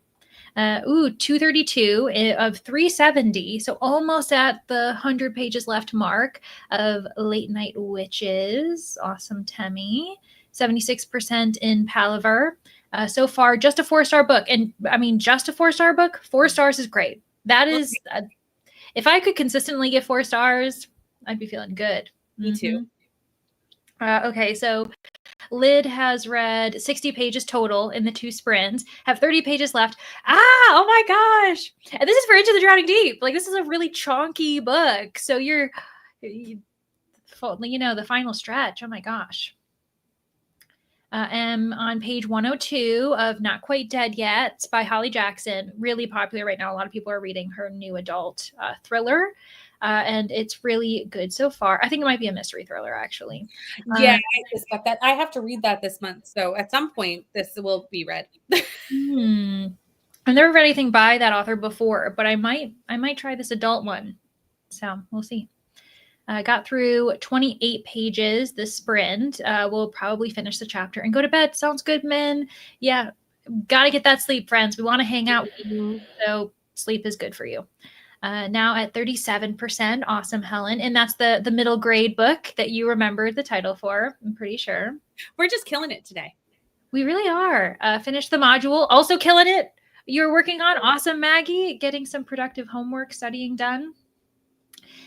A: 232 of 370. So almost at the 100 pages left mark of Late Night Witches. Awesome, Temmie. 76% in Palaver. So far, just a 4-star book. And I mean, just a 4-star book, 4 stars is great. That is, if I could consistently get 4 stars, I'd be feeling good.
B: Me too.
A: Okay, so Lyd has read 60 pages total in the 2 sprints, have 30 pages left. Oh my gosh. And this is for Into the Drowning Deep. Like, this is a really chonky book. So you know, the final stretch. Oh my gosh. Am on page 102 of Not Quite Dead Yet by Holly Jackson. Really popular right now. A lot of people are reading her new adult thriller. And it's really good so far. I think it might be a mystery thriller, actually.
B: Yeah, I suspect that. I have to read that this month. So at some point, this will be read.
A: I've never read anything by that author before, but I might try this adult one. So we'll see. Got through 28 pages this sprint. We'll probably finish the chapter and go to bed. Sounds good, men. Yeah. Got to get that sleep, friends. We want to hang out with you, so sleep is good for you. Now at 37%. Awesome, Helen. And that's the middle grade book that you remembered the title for, I'm pretty sure.
B: We're just killing it today.
A: We really are. Finished the module. Also killing it. You're working on. Awesome, Maggie. Getting some productive homework, studying done.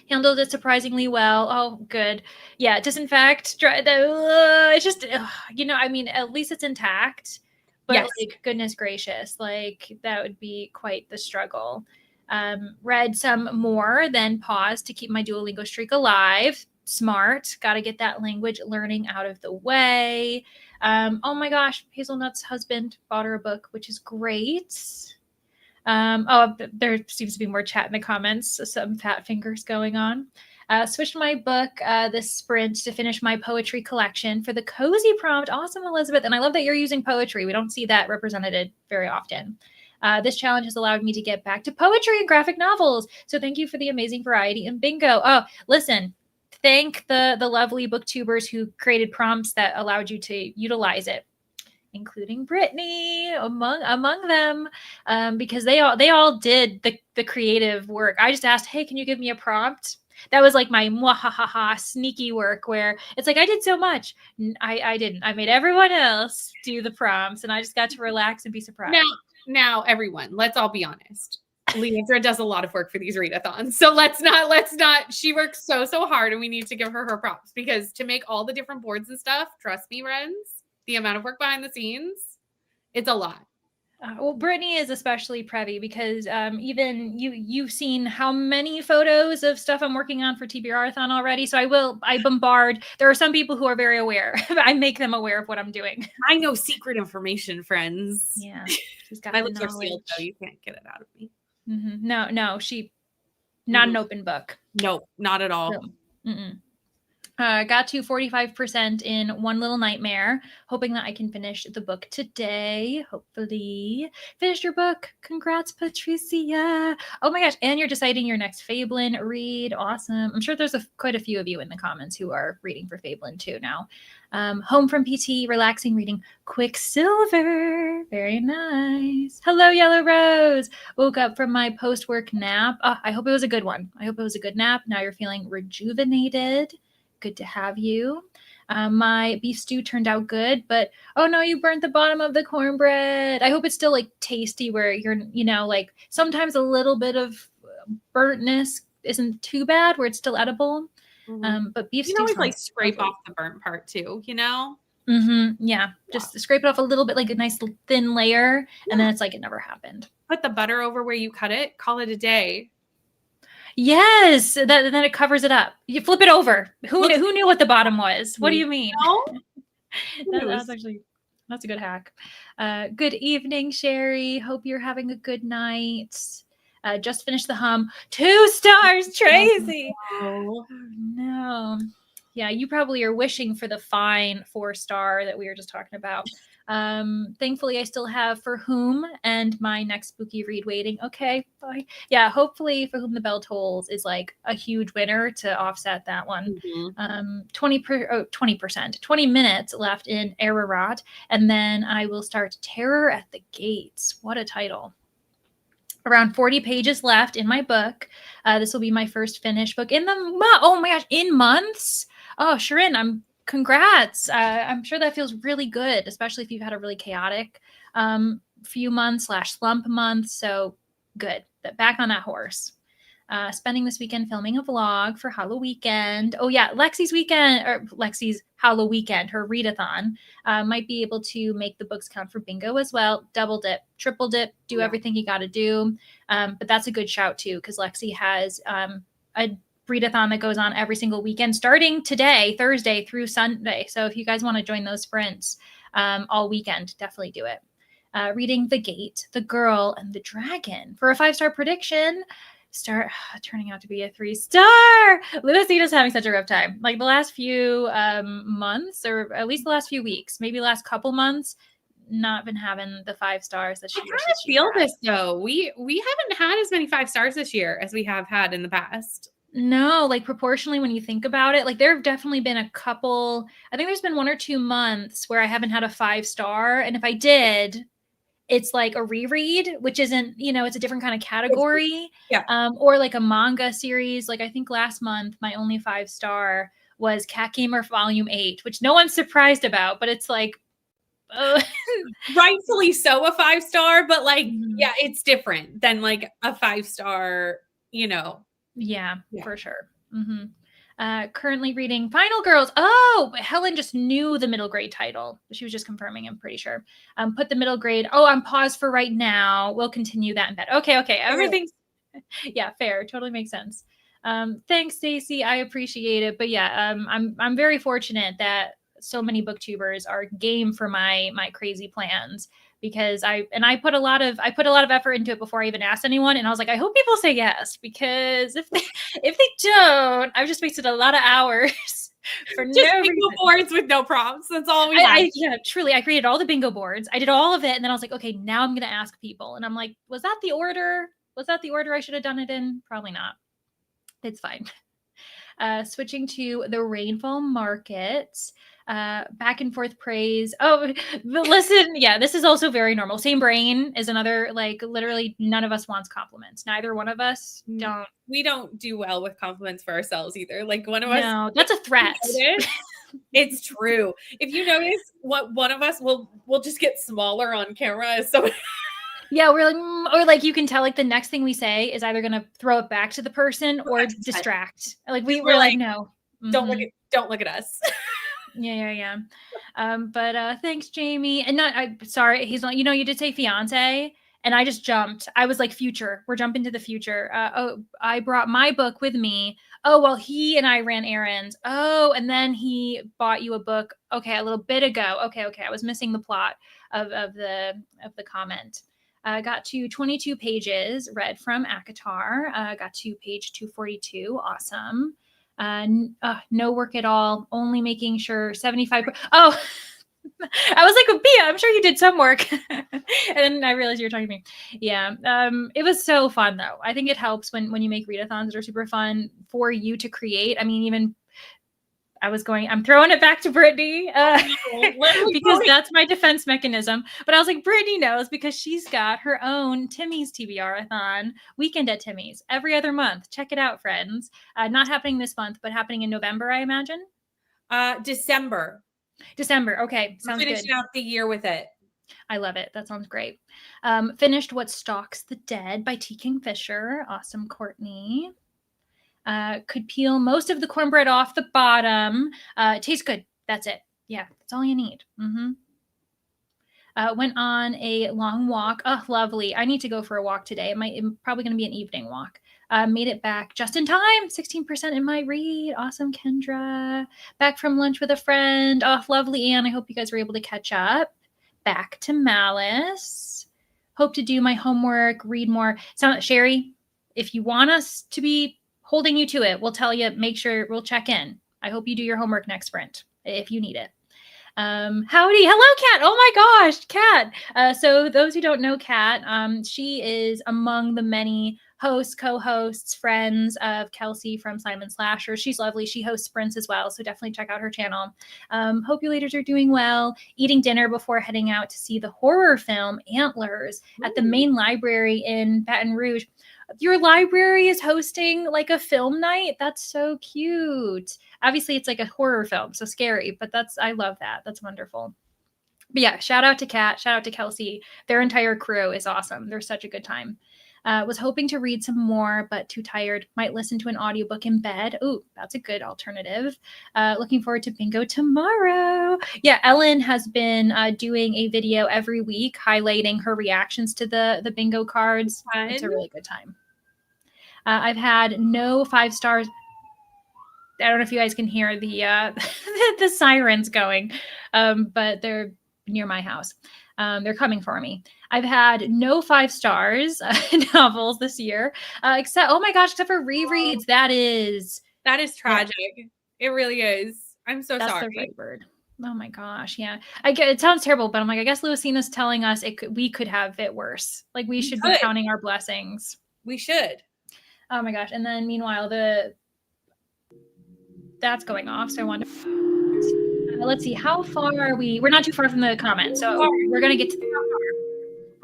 A: Handled it surprisingly well. Oh, good. Yeah, disinfect. It's just, I mean, at least it's intact. But
B: Yes.
A: like, goodness gracious, like that would be quite the struggle. Read some more, then paused to keep my Duolingo streak alive. Smart. Got to get that language learning out of the way. Oh my gosh, Hazelnut's husband bought her a book, which is great. There seems to be more chat in the comments. So some fat fingers going on. Switched my book, The Sprint, to finish my poetry collection for the cozy prompt. Awesome, Elizabeth. And I love that you're using poetry. We don't see that represented very often. This challenge has allowed me to get back to poetry and graphic novels. So thank you for the amazing variety and bingo. Oh, listen, thank the lovely booktubers who created prompts that allowed you to utilize it, including Brittany among them, because they all did the creative work. I just asked, hey, can you give me a prompt? That was like my mwahaha sneaky work where it's like I did so much. I didn't. I made everyone else do the prompts, and I just got to relax and be surprised.
B: Now, everyone, let's all be honest. Leandra does a lot of work for these readathons. So let's not. She works so hard, and we need to give her props, because to make all the different boards and stuff, trust me, friends, the amount of work behind the scenes, it's a lot.
A: Well, Brittany is especially prevy because even you've seen how many photos of stuff I'm working on for TBR-a-thon already. So I bombard. There are some people who are very aware. I make them aware of what I'm doing.
B: I know secret information, friends.
A: Yeah, she's got
B: my
A: the
B: lips
A: knowledge.
B: are sealed, so you can't get it out of me.
A: Mm-hmm. No, not an open book.
B: Nope, not at all.
A: No. Got to 45% in One Little Nightmare, hoping that I can finish the book today. Hopefully. Finished your book. Congrats, Patricia. Oh my gosh. And you're deciding your next Fablin read. Awesome. I'm sure there's quite a few of you in the comments who are reading for Fablin too now. Home from PT, relaxing, reading Quicksilver. Very nice. Hello, Yellow Rose. Woke up from my post-work nap. Oh, I hope it was a good one. I hope it was a good nap. Now you're feeling rejuvenated. Good to have you. My beef stew turned out good, but oh no, you burnt the bottom of the cornbread. I hope it's still like tasty where you're, like sometimes a little bit of burntness isn't too bad where it's still edible. But beef stew,
B: always like scrape off the burnt part too,
A: Yeah, just scrape it off a little bit, like a nice thin layer, and then it's like it never happened.
B: Put the butter over where you cut it, call it a day.
A: Yes, then it covers it up. You flip it over. Who knew what the bottom was? What do you mean? That's a good hack. Good evening, Sherry. Hope you're having a good night. Just finished the hum. 2 stars, Tracy.
B: Oh,
A: no. Yeah, you probably are wishing for the fine 4-star that we were just talking about. Thankfully, I still have For Whom and my next spooky read waiting. Okay, bye. Yeah, hopefully For Whom the Bell Tolls is like a huge winner to offset that one. 20%, 20 minutes left in Ararat, and then I will start Terror at the Gates. What a title. Around 40 pages left in my book. This will be my first finished book in oh my gosh, in months. Oh, Sharon, congrats. I'm sure that feels really good, especially if you've had a really chaotic few months / slump month. So good. Back on that horse. Spending this weekend filming a vlog for Halloween weekend. Oh yeah, Lexi's Halloween weekend, her readathon. Might be able to make the books count for bingo as well. Double dip, triple dip, do everything you got to do. But that's a good shout too, because Lexi has a readathon that goes on every single weekend, starting today, Thursday through Sunday. So if you guys want to join those sprints all weekend, definitely do it. Reading The Gate, The Girl, and the Dragon for a 5-star prediction. Start turning out to be a 3-star. Lucina's having such a rough time. Like the last few months, or at least the last few weeks, maybe last couple months, not been having the 5 stars that she.
B: I kind of feel this though. We haven't had as many 5 stars this year as we have had in the past.
A: No, like proportionally, when you think about it, like there have definitely been a couple. I think there's been 1 or 2 months where I haven't had a 5-star, and if I did, it's like a reread, which isn't, it's a different kind of category.
B: Yeah.
A: Or like a manga series. Like I think last month, my only 5-star was Cat Gamer Volume 8, which no one's surprised about, but it's like,
B: rightfully so a 5-star, but like, yeah, it's different than like a 5-star,
A: Yeah, for sure. Currently reading Final Girls. Oh, Helen just knew the middle grade title. She was just confirming, I'm pretty sure. Put the middle grade. Oh, I'm paused for right now. We'll continue that in bed. Okay. Everything's yeah, fair. Totally makes sense. Thanks, Stacey. I appreciate it. But yeah, I'm very fortunate that so many booktubers are game for my crazy plans, because I put a lot of effort into it before I even asked anyone, and I was like, I hope people say yes, because if they don't, I've just wasted a lot of hours for
B: just no bingo reason. Boards with no prompts. That's all we have.
A: Yeah, truly, I created all the bingo boards. I did all of it, and then I was like, okay, now I'm gonna ask people, and I'm like, was that the order? Was that the order I should have done it in? Probably not. It's fine. Switching to the Rainfall Markets. Back and forth praise. Oh, but listen, yeah, this is also very normal. Same brain is another, like, literally none of us wants compliments. Neither one of us don't.
B: We don't do well with compliments for ourselves either. Like one of us.
A: No, that's a threat.
B: It's true. If you notice, what one of us will just get smaller on camera. So
A: yeah, we're like, or like you can tell, like the next thing we say is either gonna throw it back to the person or distract. Like we're like, no,
B: don't look at us.
A: Yeah. But thanks, Jamie. And sorry, he's not, you did say fiance, and I just jumped. I was like, future. We're jumping to the future. I brought my book with me. Oh, well, he and I ran errands. Oh, and then he bought you a book. Okay, a little bit ago. Okay. I was missing the plot of the comment. Got to 22 pages read from ACOTAR. Got to page 242. Awesome. No work at all, only making sure 75. Oh, I was like, Bia, I'm sure you did some work. And then I realized you were talking to me. Yeah. It was so fun though. I think it helps when you make readathons that are super fun for you to create. I mean, even I'm throwing it back to Brittany because that's my defense mechanism. But I was like, Brittany knows because she's got her own Timmy's TBR-athon weekend at Timmy's every other month. Check it out, friends. Not happening this month, but happening in November, I imagine.
B: December.
A: Okay. Sounds good.
B: Finishing out the year with it.
A: I love it. That sounds great. Finished What Stalks the Dead by T. Kingfisher. Awesome, Courtney. Could peel most of the cornbread off the bottom. Tastes good. That's it. Yeah, that's all you need. Went on a long walk. Oh, lovely. I need to go for a walk today. It's probably going to be an evening walk. Made it back just in time. 16% in my read. Awesome, Kendra. Back from lunch with a friend. Oh, lovely, Anne. I hope you guys were able to catch up. Back to Malice. Hope to do my homework, read more. Sherry, if you want us to be holding you to it, we'll tell you, make sure we'll check in. I hope you do your homework next sprint if you need it. Howdy. Hello, Kat. Oh my gosh, Kat. So those who don't know Kat, she is among the many hosts, co-hosts, friends of Kelsey from Simon Slasher. She's lovely. She hosts sprints as well, so definitely check out her channel. Hope you ladies are doing well. Eating dinner before heading out to see the horror film Antlers at the main library in Baton Rouge. Your library is hosting like a film night. That's so cute. Obviously, it's like a horror film, so scary, but I love that. That's wonderful. But yeah, shout out to Kat, shout out to Kelsey. Their entire crew is awesome. They're such a good time. Was hoping to read some more, but too tired. Might listen to an audiobook in bed. Ooh, that's a good alternative. Looking forward to bingo tomorrow. Yeah, Ellen has been doing a video every week highlighting her reactions to the bingo cards. It's a really good time. I've had no 5 stars. I don't know if you guys can hear the the sirens going, but they're near my house. They're coming for me. I've had no 5 stars novels this year, except for rereads. That is
B: tragic. It really is. I'm so sorry.
A: That's the right word. Oh my gosh, yeah. It sounds terrible, but I'm like, I guess Louisina's telling us we could have it worse. Like we should be counting our blessings.
B: We should.
A: Oh my gosh. And then meanwhile, that's going off. So I want to let's see, how far are we? We're not too far from the comment. So we're gonna get to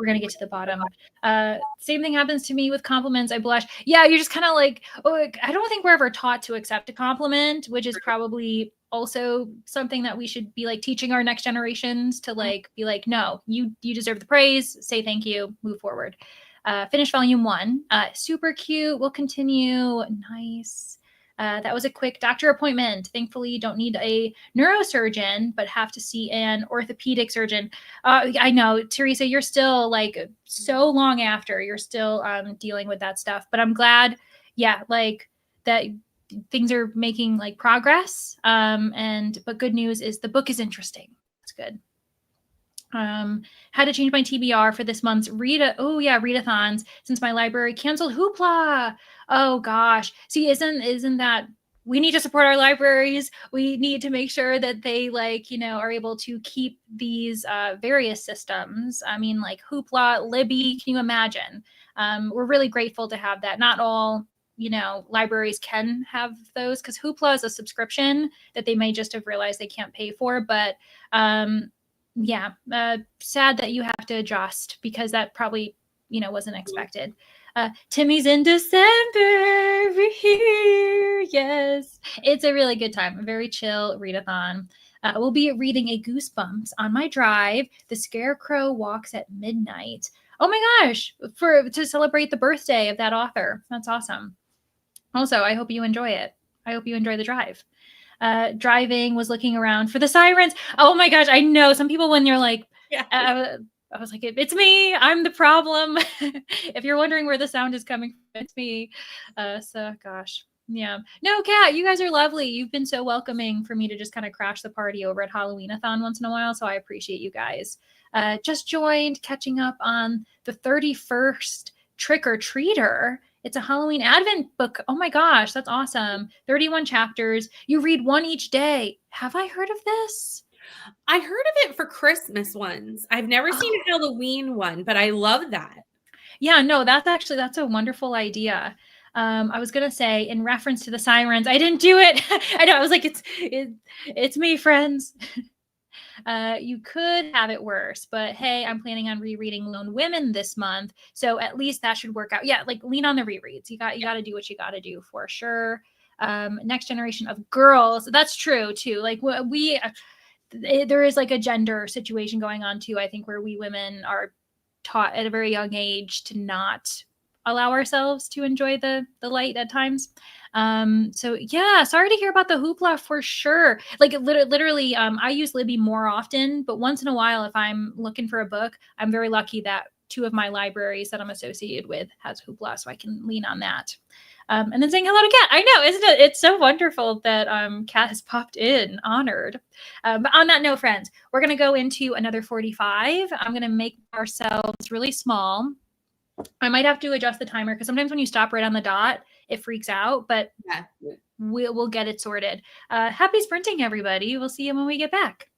A: we're going to get to the bottom. Same thing happens to me with compliments. I blush. Yeah, you're just kind of like, oh, I don't think we're ever taught to accept a compliment, which is probably also something that we should be like teaching our next generations to like be like, no, you deserve the praise, say thank you, move forward. Finish volume 1. Super cute. We'll continue. Nice. That was a quick doctor appointment. Thankfully, don't need a neurosurgeon, but have to see an orthopedic surgeon. I know, Teresa, you're still like so long after you're still dealing with that stuff, but I'm glad, yeah, like that things are making like progress. But good news is the book is interesting. That's good. Had to change my TBR for this month's readathons since my library canceled Hoopla. Oh gosh. See, isn't that we need to support our libraries. We need to make sure that they like, are able to keep these various systems. I mean, like Hoopla, Libby, can you imagine? We're really grateful to have that. Not all, libraries can have those because Hoopla is a subscription that they may just have realized they can't pay for. But yeah, sad that you have to adjust because that probably, wasn't expected. Timmy's in December. We're here. Yes. It's a really good time. A very chill readathon. We'll be reading a Goosebumps on my drive. The Scarecrow Walks at Midnight. Oh my gosh, to celebrate the birthday of that author. That's awesome. Also, I hope you enjoy it. I hope you enjoy the drive. Driving, was looking around for the sirens. Oh my gosh, I know some people when you're like,
B: Yeah.
A: I was like, it's me. I'm the problem. If you're wondering where the sound is coming from, it's me. So gosh. Yeah. No, Kat, you guys are lovely. You've been so welcoming for me to just kind of crash the party over at Halloween-a-thon once in a while. So I appreciate you guys. Just joined, catching up on the 31st Trick or Treater. It's a Halloween Advent book. Oh my gosh, that's awesome. 31 chapters. You read one each day. Have I heard of this?
B: I heard of it for Christmas ones. I've never seen a Halloween one, but I love that.
A: Yeah, no, that's a wonderful idea. I was gonna say in reference to the sirens, I didn't do it. I know. I was like, it's me, friends. You could have it worse, but hey, I'm planning on rereading Lone Women this month, so at least that should work out. Yeah, like lean on the rereads. You got to do what you got to do for sure. Next generation of girls. That's true too. Like there is like a gender situation going on too. I think where we women are taught at a very young age to not allow ourselves to enjoy the light at times. So yeah, sorry to hear about the Hoopla for sure. Like literally, I use Libby more often, but once in a while, if I'm looking for a book, I'm very lucky that 2 of my libraries that I'm associated with has Hoopla, so I can lean on that. And then saying hello to Kat. I know, isn't it? It's so wonderful that Kat has popped in, honored. But on that note, friends, we're going to go into another 45. I'm going to make ourselves really small. I might have to adjust the timer because sometimes when you stop right on the dot, it freaks out, but
B: Yeah.
A: we'll get it sorted. Happy sprinting, everybody. We'll see you when we get back.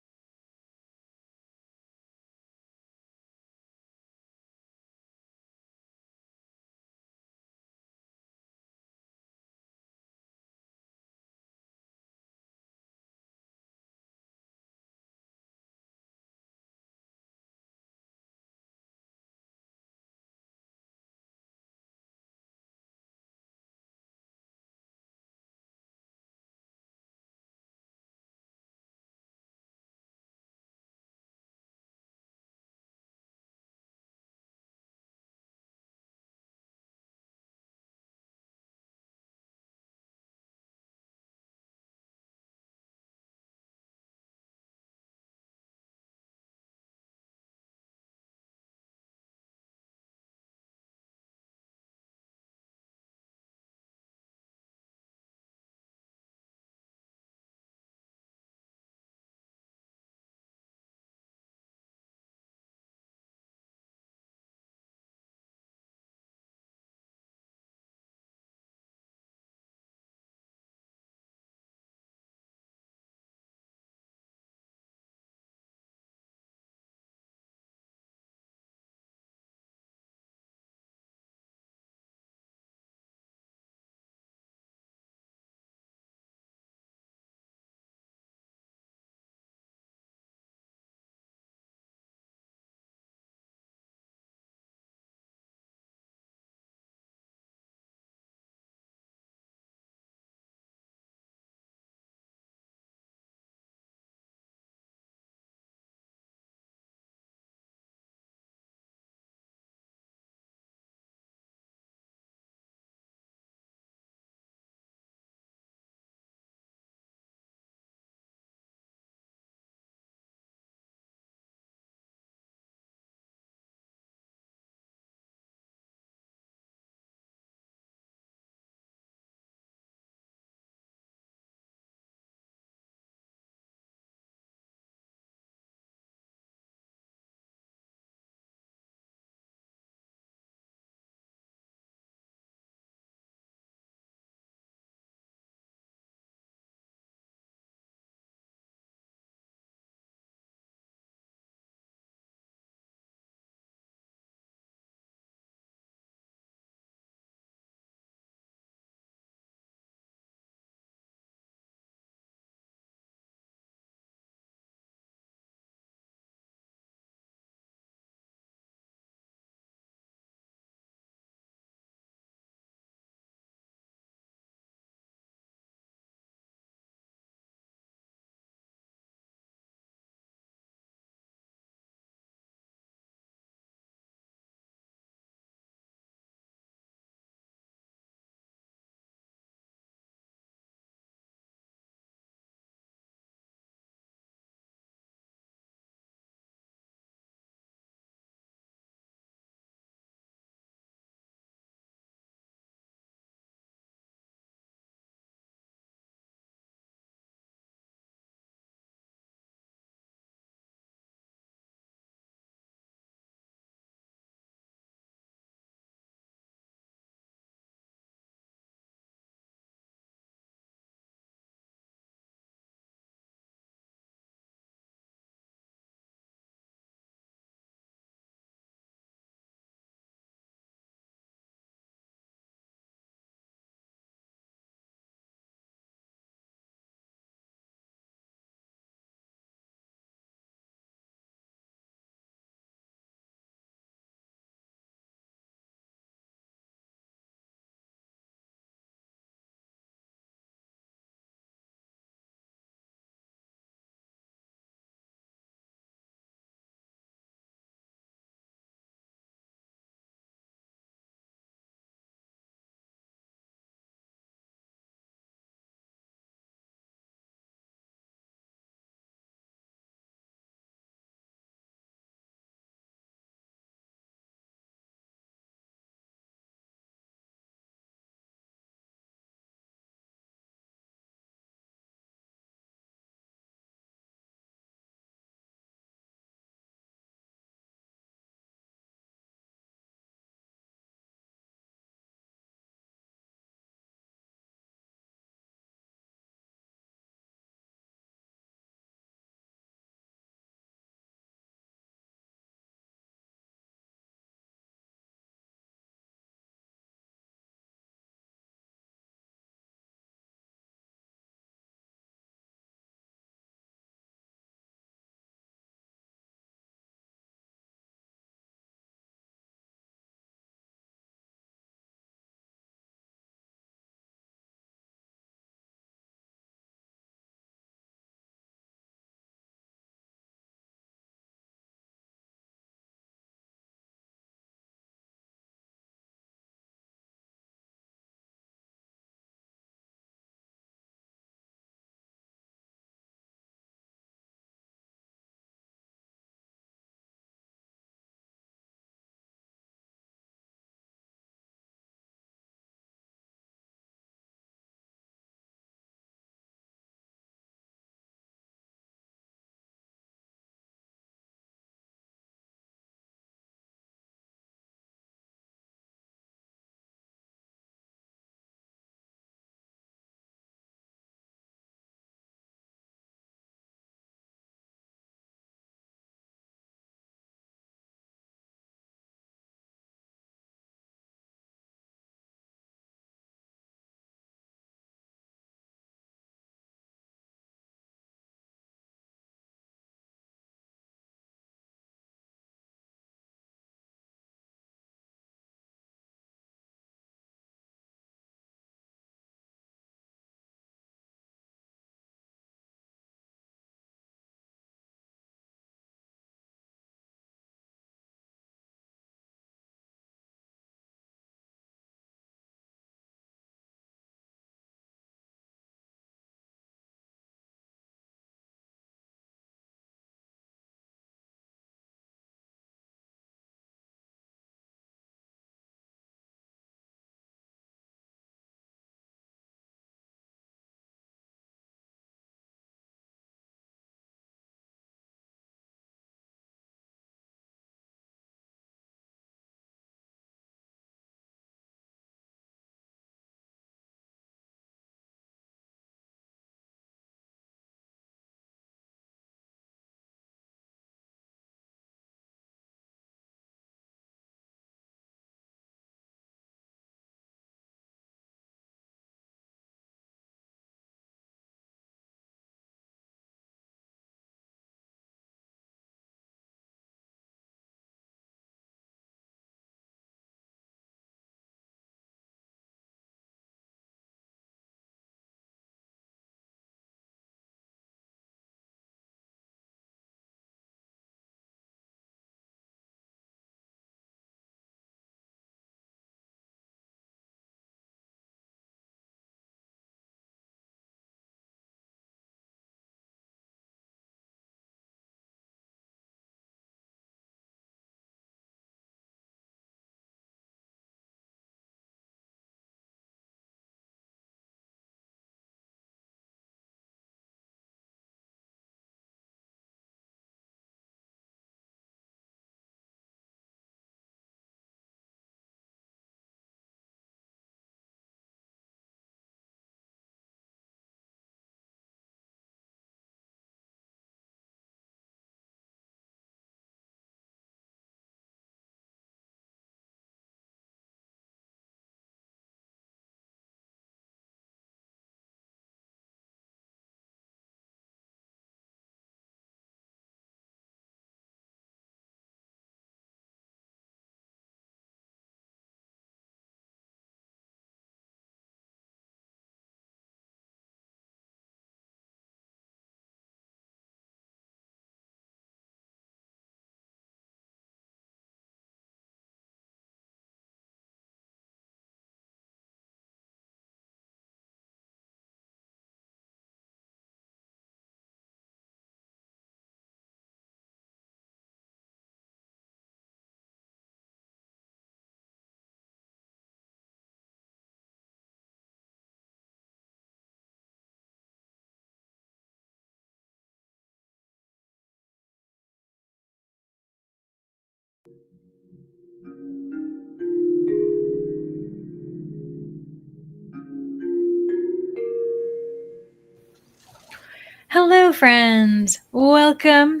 A: Hello, friends. Welcome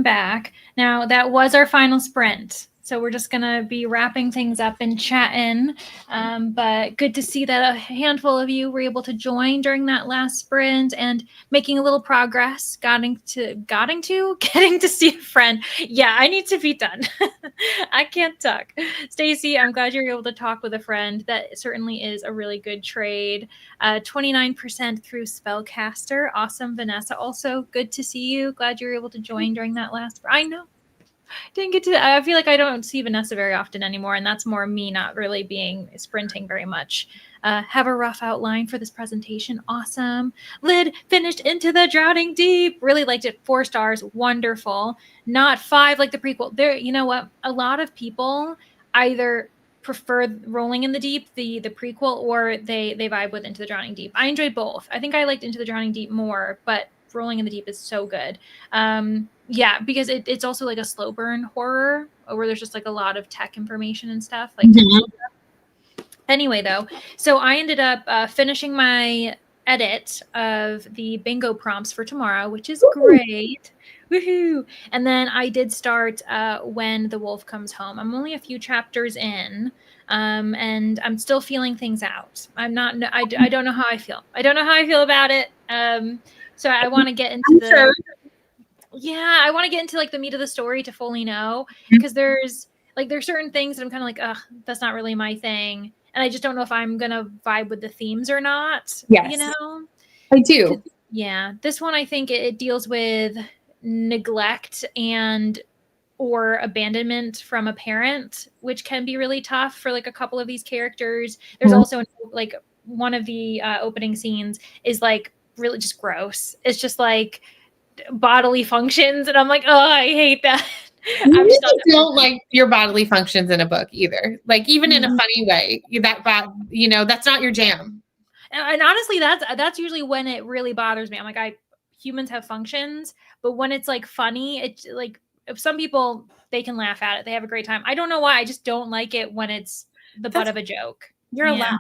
A: back. Now, that was our final sprint. So we're just going to be wrapping things up and chatting. But good to see that a handful of you were able to join during that last sprint and making a little progress, getting to see a friend. Yeah, I need to be done. I can't talk. Stacy, I'm glad you're able to talk with a friend. That certainly is a really good trade. 29% through Spellcaster. Awesome, Vanessa. Also, good to see you. Glad you were able to join during that last. I know. Didn't get to. I feel like I don't see Vanessa very often anymore, and that's more me not really being sprinting very much. Have a rough outline for this presentation. Awesome. Lid finished Into the Drowning Deep. Really liked it. 4 stars. Wonderful. Not 5 like the prequel. There. You know what? A lot of people either prefer Rolling in the Deep, the prequel, or they vibe with Into the Drowning Deep. I enjoyed both. I think I liked Into the Drowning Deep more, but Rolling in the Deep is so good. Yeah, because it's also like a slow burn horror where there's just like a lot of tech information and stuff. Like Anyway, though, so I ended up finishing my edit of the bingo prompts for tomorrow, which is great. Woohoo! And then I did start When the Wolf Comes Home. I'm only a few chapters in, and I'm still feeling things out. I'm not. I don't know how I feel. I don't know how I feel about it. So I want to get into the. Yeah, I want to get into like the meat of the story to fully know, because there's certain things that I'm kind of like, ugh, that's not really my thing, and I just don't know if I'm gonna vibe with the themes or not.
B: Yes.
A: You know,
B: I do.
A: Yeah, this one I think it deals with neglect and or abandonment from a parent, which can be really tough for like a couple of these characters. There's also like one of the opening scenes is like really just gross. It's just like bodily functions, and I'm like, oh, I hate that.
B: I just don't like your bodily functions in a book either. Like even in a funny way, that's not your jam.
A: And honestly, that's usually when it really bothers me. I'm like, humans have functions, but when it's like funny, it's like if some people they can laugh at it, they have a great time. I don't know why. I just don't like it when it's the butt of a joke.
B: You're allowed.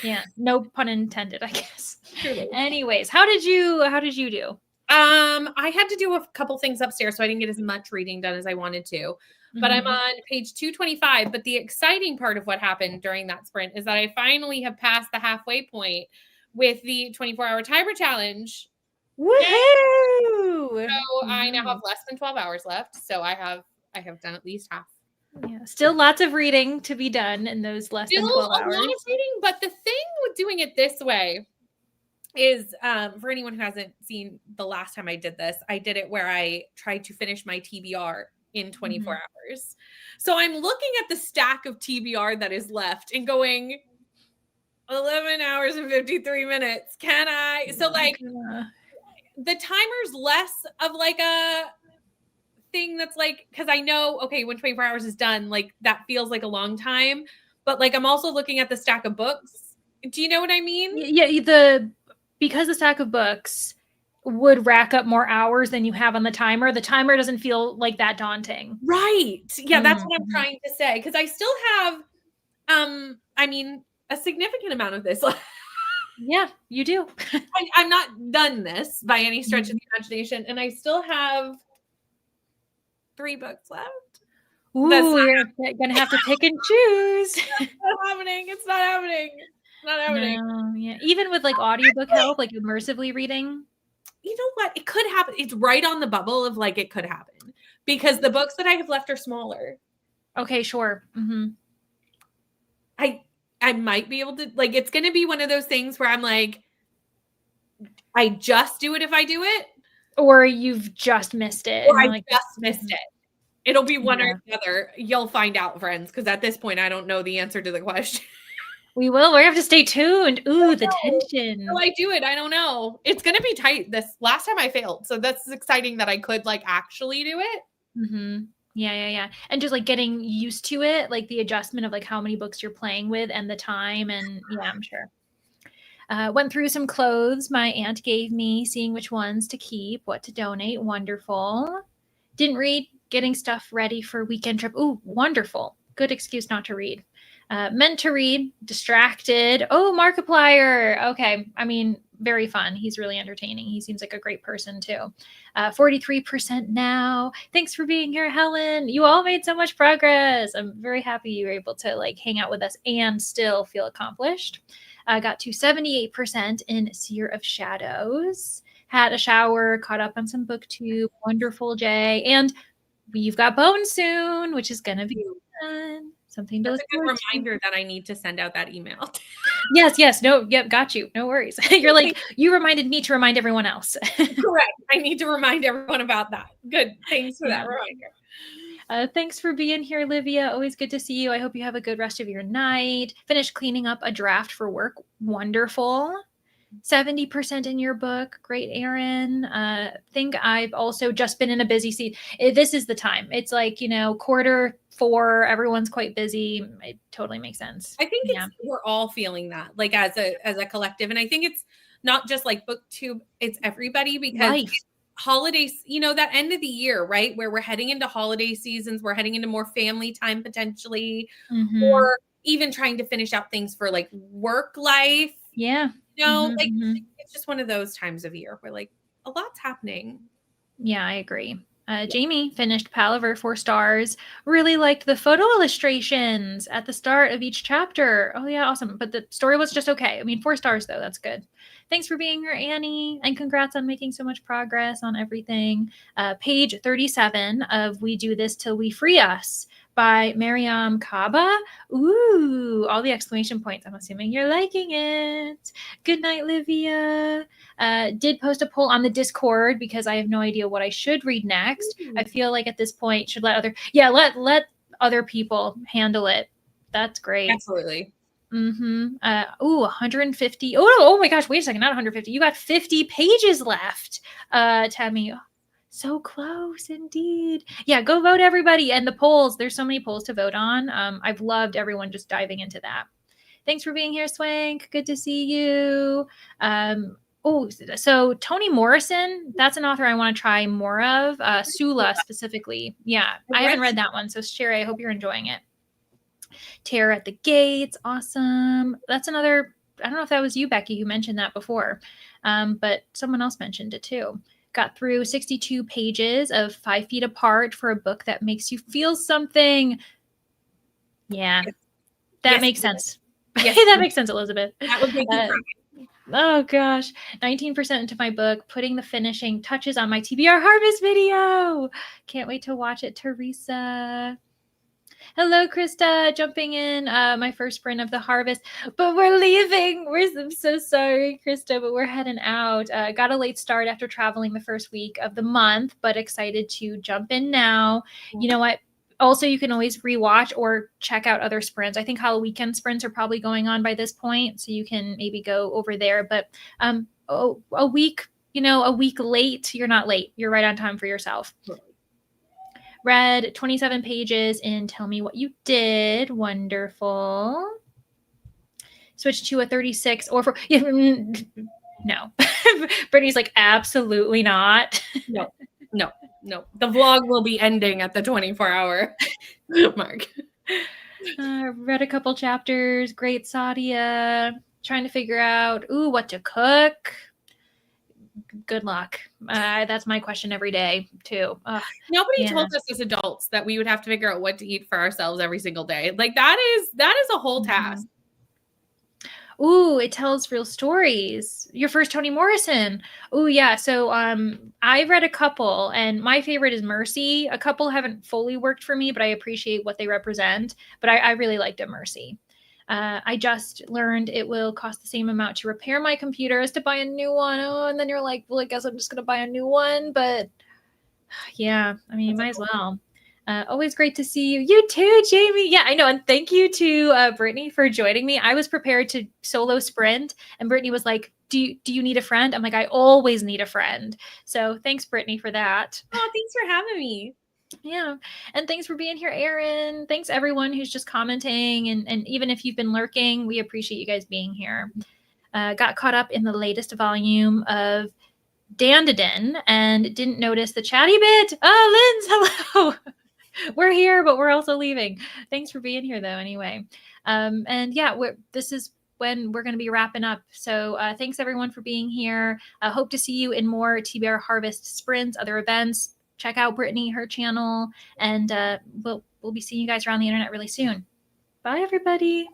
A: Yeah, no pun intended, I guess. Truly. Anyways, how did you do?
B: I had to do a couple things upstairs, so I didn't get as much reading done as I wanted to. But I'm on page 225. But the exciting part of what happened during that sprint is that I finally have passed the halfway point with the 24-hour timer challenge.
A: Woohoo!
B: So I now have less than 12 hours left. So I have done at least half.
A: Yeah, still lots of reading to be done in those less than 12 hours.
B: A lot of reading, but the thing with doing it this way is for anyone who hasn't seen the last time I did this, I did it where I tried to finish my TBR in 24 hours. So I'm looking at the stack of TBR that is left and going 11 hours and 53 minutes. Can I? So like the timer's less of like a thing that's like, because I know, okay, when 24 hours is done, like that feels like a long time, but like I'm also looking at the stack of books. Do you know what I mean?
A: Yeah, because the stack of books would rack up more hours than you have on the timer doesn't feel like that daunting.
B: Right. Yeah, that's what I'm trying to say. Because I still have, a significant amount of this.
A: Yeah, you do.
B: I'm not done this by any stretch of the imagination. And I still have 3 books left.
A: Ooh, you're going to have to pick and choose.
B: It's not happening. It's not happening. Not happening.
A: No, yeah. Even with like audiobook help, like immersively reading.
B: You know what? It could happen. It's right on the bubble of like, it could happen because the books that I have left are smaller.
A: Okay, sure.
B: I might be able to, like, it's going to be one of those things where I'm like, I just do it if I do it.
A: Or you've just missed it.
B: Or I just missed it. It'll be one or the other. You'll find out, friends, because at this point, I don't know the answer to the question.
A: We will. We have to stay tuned. Ooh, the tension.
B: Will I do it? I don't know. It's going to be tight. This last time I failed. So that's exciting that I could like actually do it.
A: Yeah. And just like getting used to it, like the adjustment of like how many books you're playing with and the time. And yeah, I'm sure. Went through some clothes my aunt gave me, seeing which ones to keep, what to donate. Wonderful. Didn't read, getting stuff ready for weekend trip. Ooh, wonderful. Good excuse not to read. Meant to read, distracted. Oh, Markiplier. Okay. I mean, very fun. He's really entertaining. He seems like a great person too. 43% now. Thanks for being here, Helen. You all made so much progress. I'm very happy you were able to like hang out with us and still feel accomplished. Got to 78% in Seer of Shadows. Had a shower, caught up on some booktube. Wonderful, Jay. And we've got Bone soon, which is going to be fun. Something to
B: That's
A: look
B: a good
A: forward
B: reminder that I need to send out that email.
A: Yes. No, yep, got you. No worries. You're like, you reminded me to remind everyone else.
B: Correct. I need to remind everyone about that. Good. Thanks for that reminder.
A: Thanks for being here, Livia. Always good to see you. I hope you have a good rest of your night. Finished cleaning up a draft for work. Wonderful. 70% in your book. Great, Erin. Think I've also just been in a busy season. This is the time. It's like, Q4, everyone's quite busy. It totally makes sense.
B: I think we're all feeling that, like as a collective. And I think it's not just like booktube, it's everybody, because holidays, that end of the year, right? Where we're heading into holiday seasons, we're heading into more family time potentially, or even trying to finish out things for like work life.
A: Yeah.
B: It's just one of those times of year where like a lot's happening.
A: Yeah, I agree. Jamie finished Palaver 4 stars. Really liked the photo illustrations at the start of each chapter. Oh yeah, awesome. But the story was just okay. I mean, 4 stars though. That's good. Thanks for being here, Annie. And congrats on making so much progress on everything. Page 37 of We Do This Till We Free Us by Mariam Kaba. Ooh, all the exclamation points. I'm assuming you're liking it. Good night, Livia. Did post a poll on the Discord because I have no idea what I should read next. I feel like at this point should let other people handle it. That's great.
B: Absolutely.
A: 150. Oh my gosh, wait a second, not 150. You got 50 pages left. Tammy. So close indeed. Yeah, go vote, everybody. And the polls, there's so many polls to vote on. I've loved everyone just diving into that. Thanks for being here, Swank. Good to see you. So Toni Morrison, that's an author I want to try more of. Sula specifically. Yeah, I haven't read that one. So Sherry, I hope you're enjoying it. Terror at the Gates. Awesome. That's another, I don't know if that was you, Becky, who mentioned that before, but someone else mentioned it too. Got through 62 pages of 5 Feet Apart for a book that makes you feel something. Yeah, that makes sense. Yes. That makes sense, Elizabeth.
B: That would make you cry.
A: Oh gosh, 19% into my book, putting the finishing touches on my TBR Harvest video. Can't wait to watch it, Teresa. Hello, Krista, jumping in, my first sprint of the harvest, but we're leaving. I'm so sorry, Krista, but we're heading out. Got a late start after traveling the first week of the month, but excited to jump in now. You know what? Also, you can always rewatch or check out other sprints. I think Halloween sprints are probably going on by this point, so you can maybe go over there. But a week late, you're not late. You're right on time for yourself. Read 27 pages in Tell Me What You Did. Wonderful. Switch to a 36 or for no. Brittany's like, absolutely not.
B: No. The vlog will be ending at the 24-hour mark.
A: Read a couple chapters. Great, Sadia. Trying to figure out what to cook. Good luck. That's my question every day too.
B: Nobody told us as adults that we would have to figure out what to eat for ourselves every single day. Like that is a whole task.
A: Ooh, it tells real stories. Your first Toni Morrison. Ooh, yeah. So I've read a couple, and my favorite is Mercy. A couple haven't fully worked for me, but I appreciate what they represent. But I really liked a Mercy. I just learned it will cost the same amount to repair my computer as to buy a new one. Oh, and then you're like, well, I guess I'm just going to buy a new one. But yeah, I mean, might as well. Always great to see you. You too, Jamie. Yeah, I know. And thank you to Brittany for joining me. I was prepared to solo sprint, and Brittany was like, do you need a friend? I'm like, I always need a friend. So thanks, Brittany, for that.
B: Oh, thanks for having me.
A: Yeah. And thanks for being here, Erin. Thanks everyone who's just commenting. And even if you've been lurking, we appreciate you guys being here. Got caught up in the latest volume of Dandadin and didn't notice the chatty bit. Oh, Linz, hello. We're here, but we're also leaving. Thanks for being here though, anyway. And yeah, this is when we're going to be wrapping up. So thanks everyone for being here. Hope to see you in more TBR Harvest Sprints, other events. Check out Brittany, her channel, and we'll be seeing you guys around the internet really soon. Bye, everybody.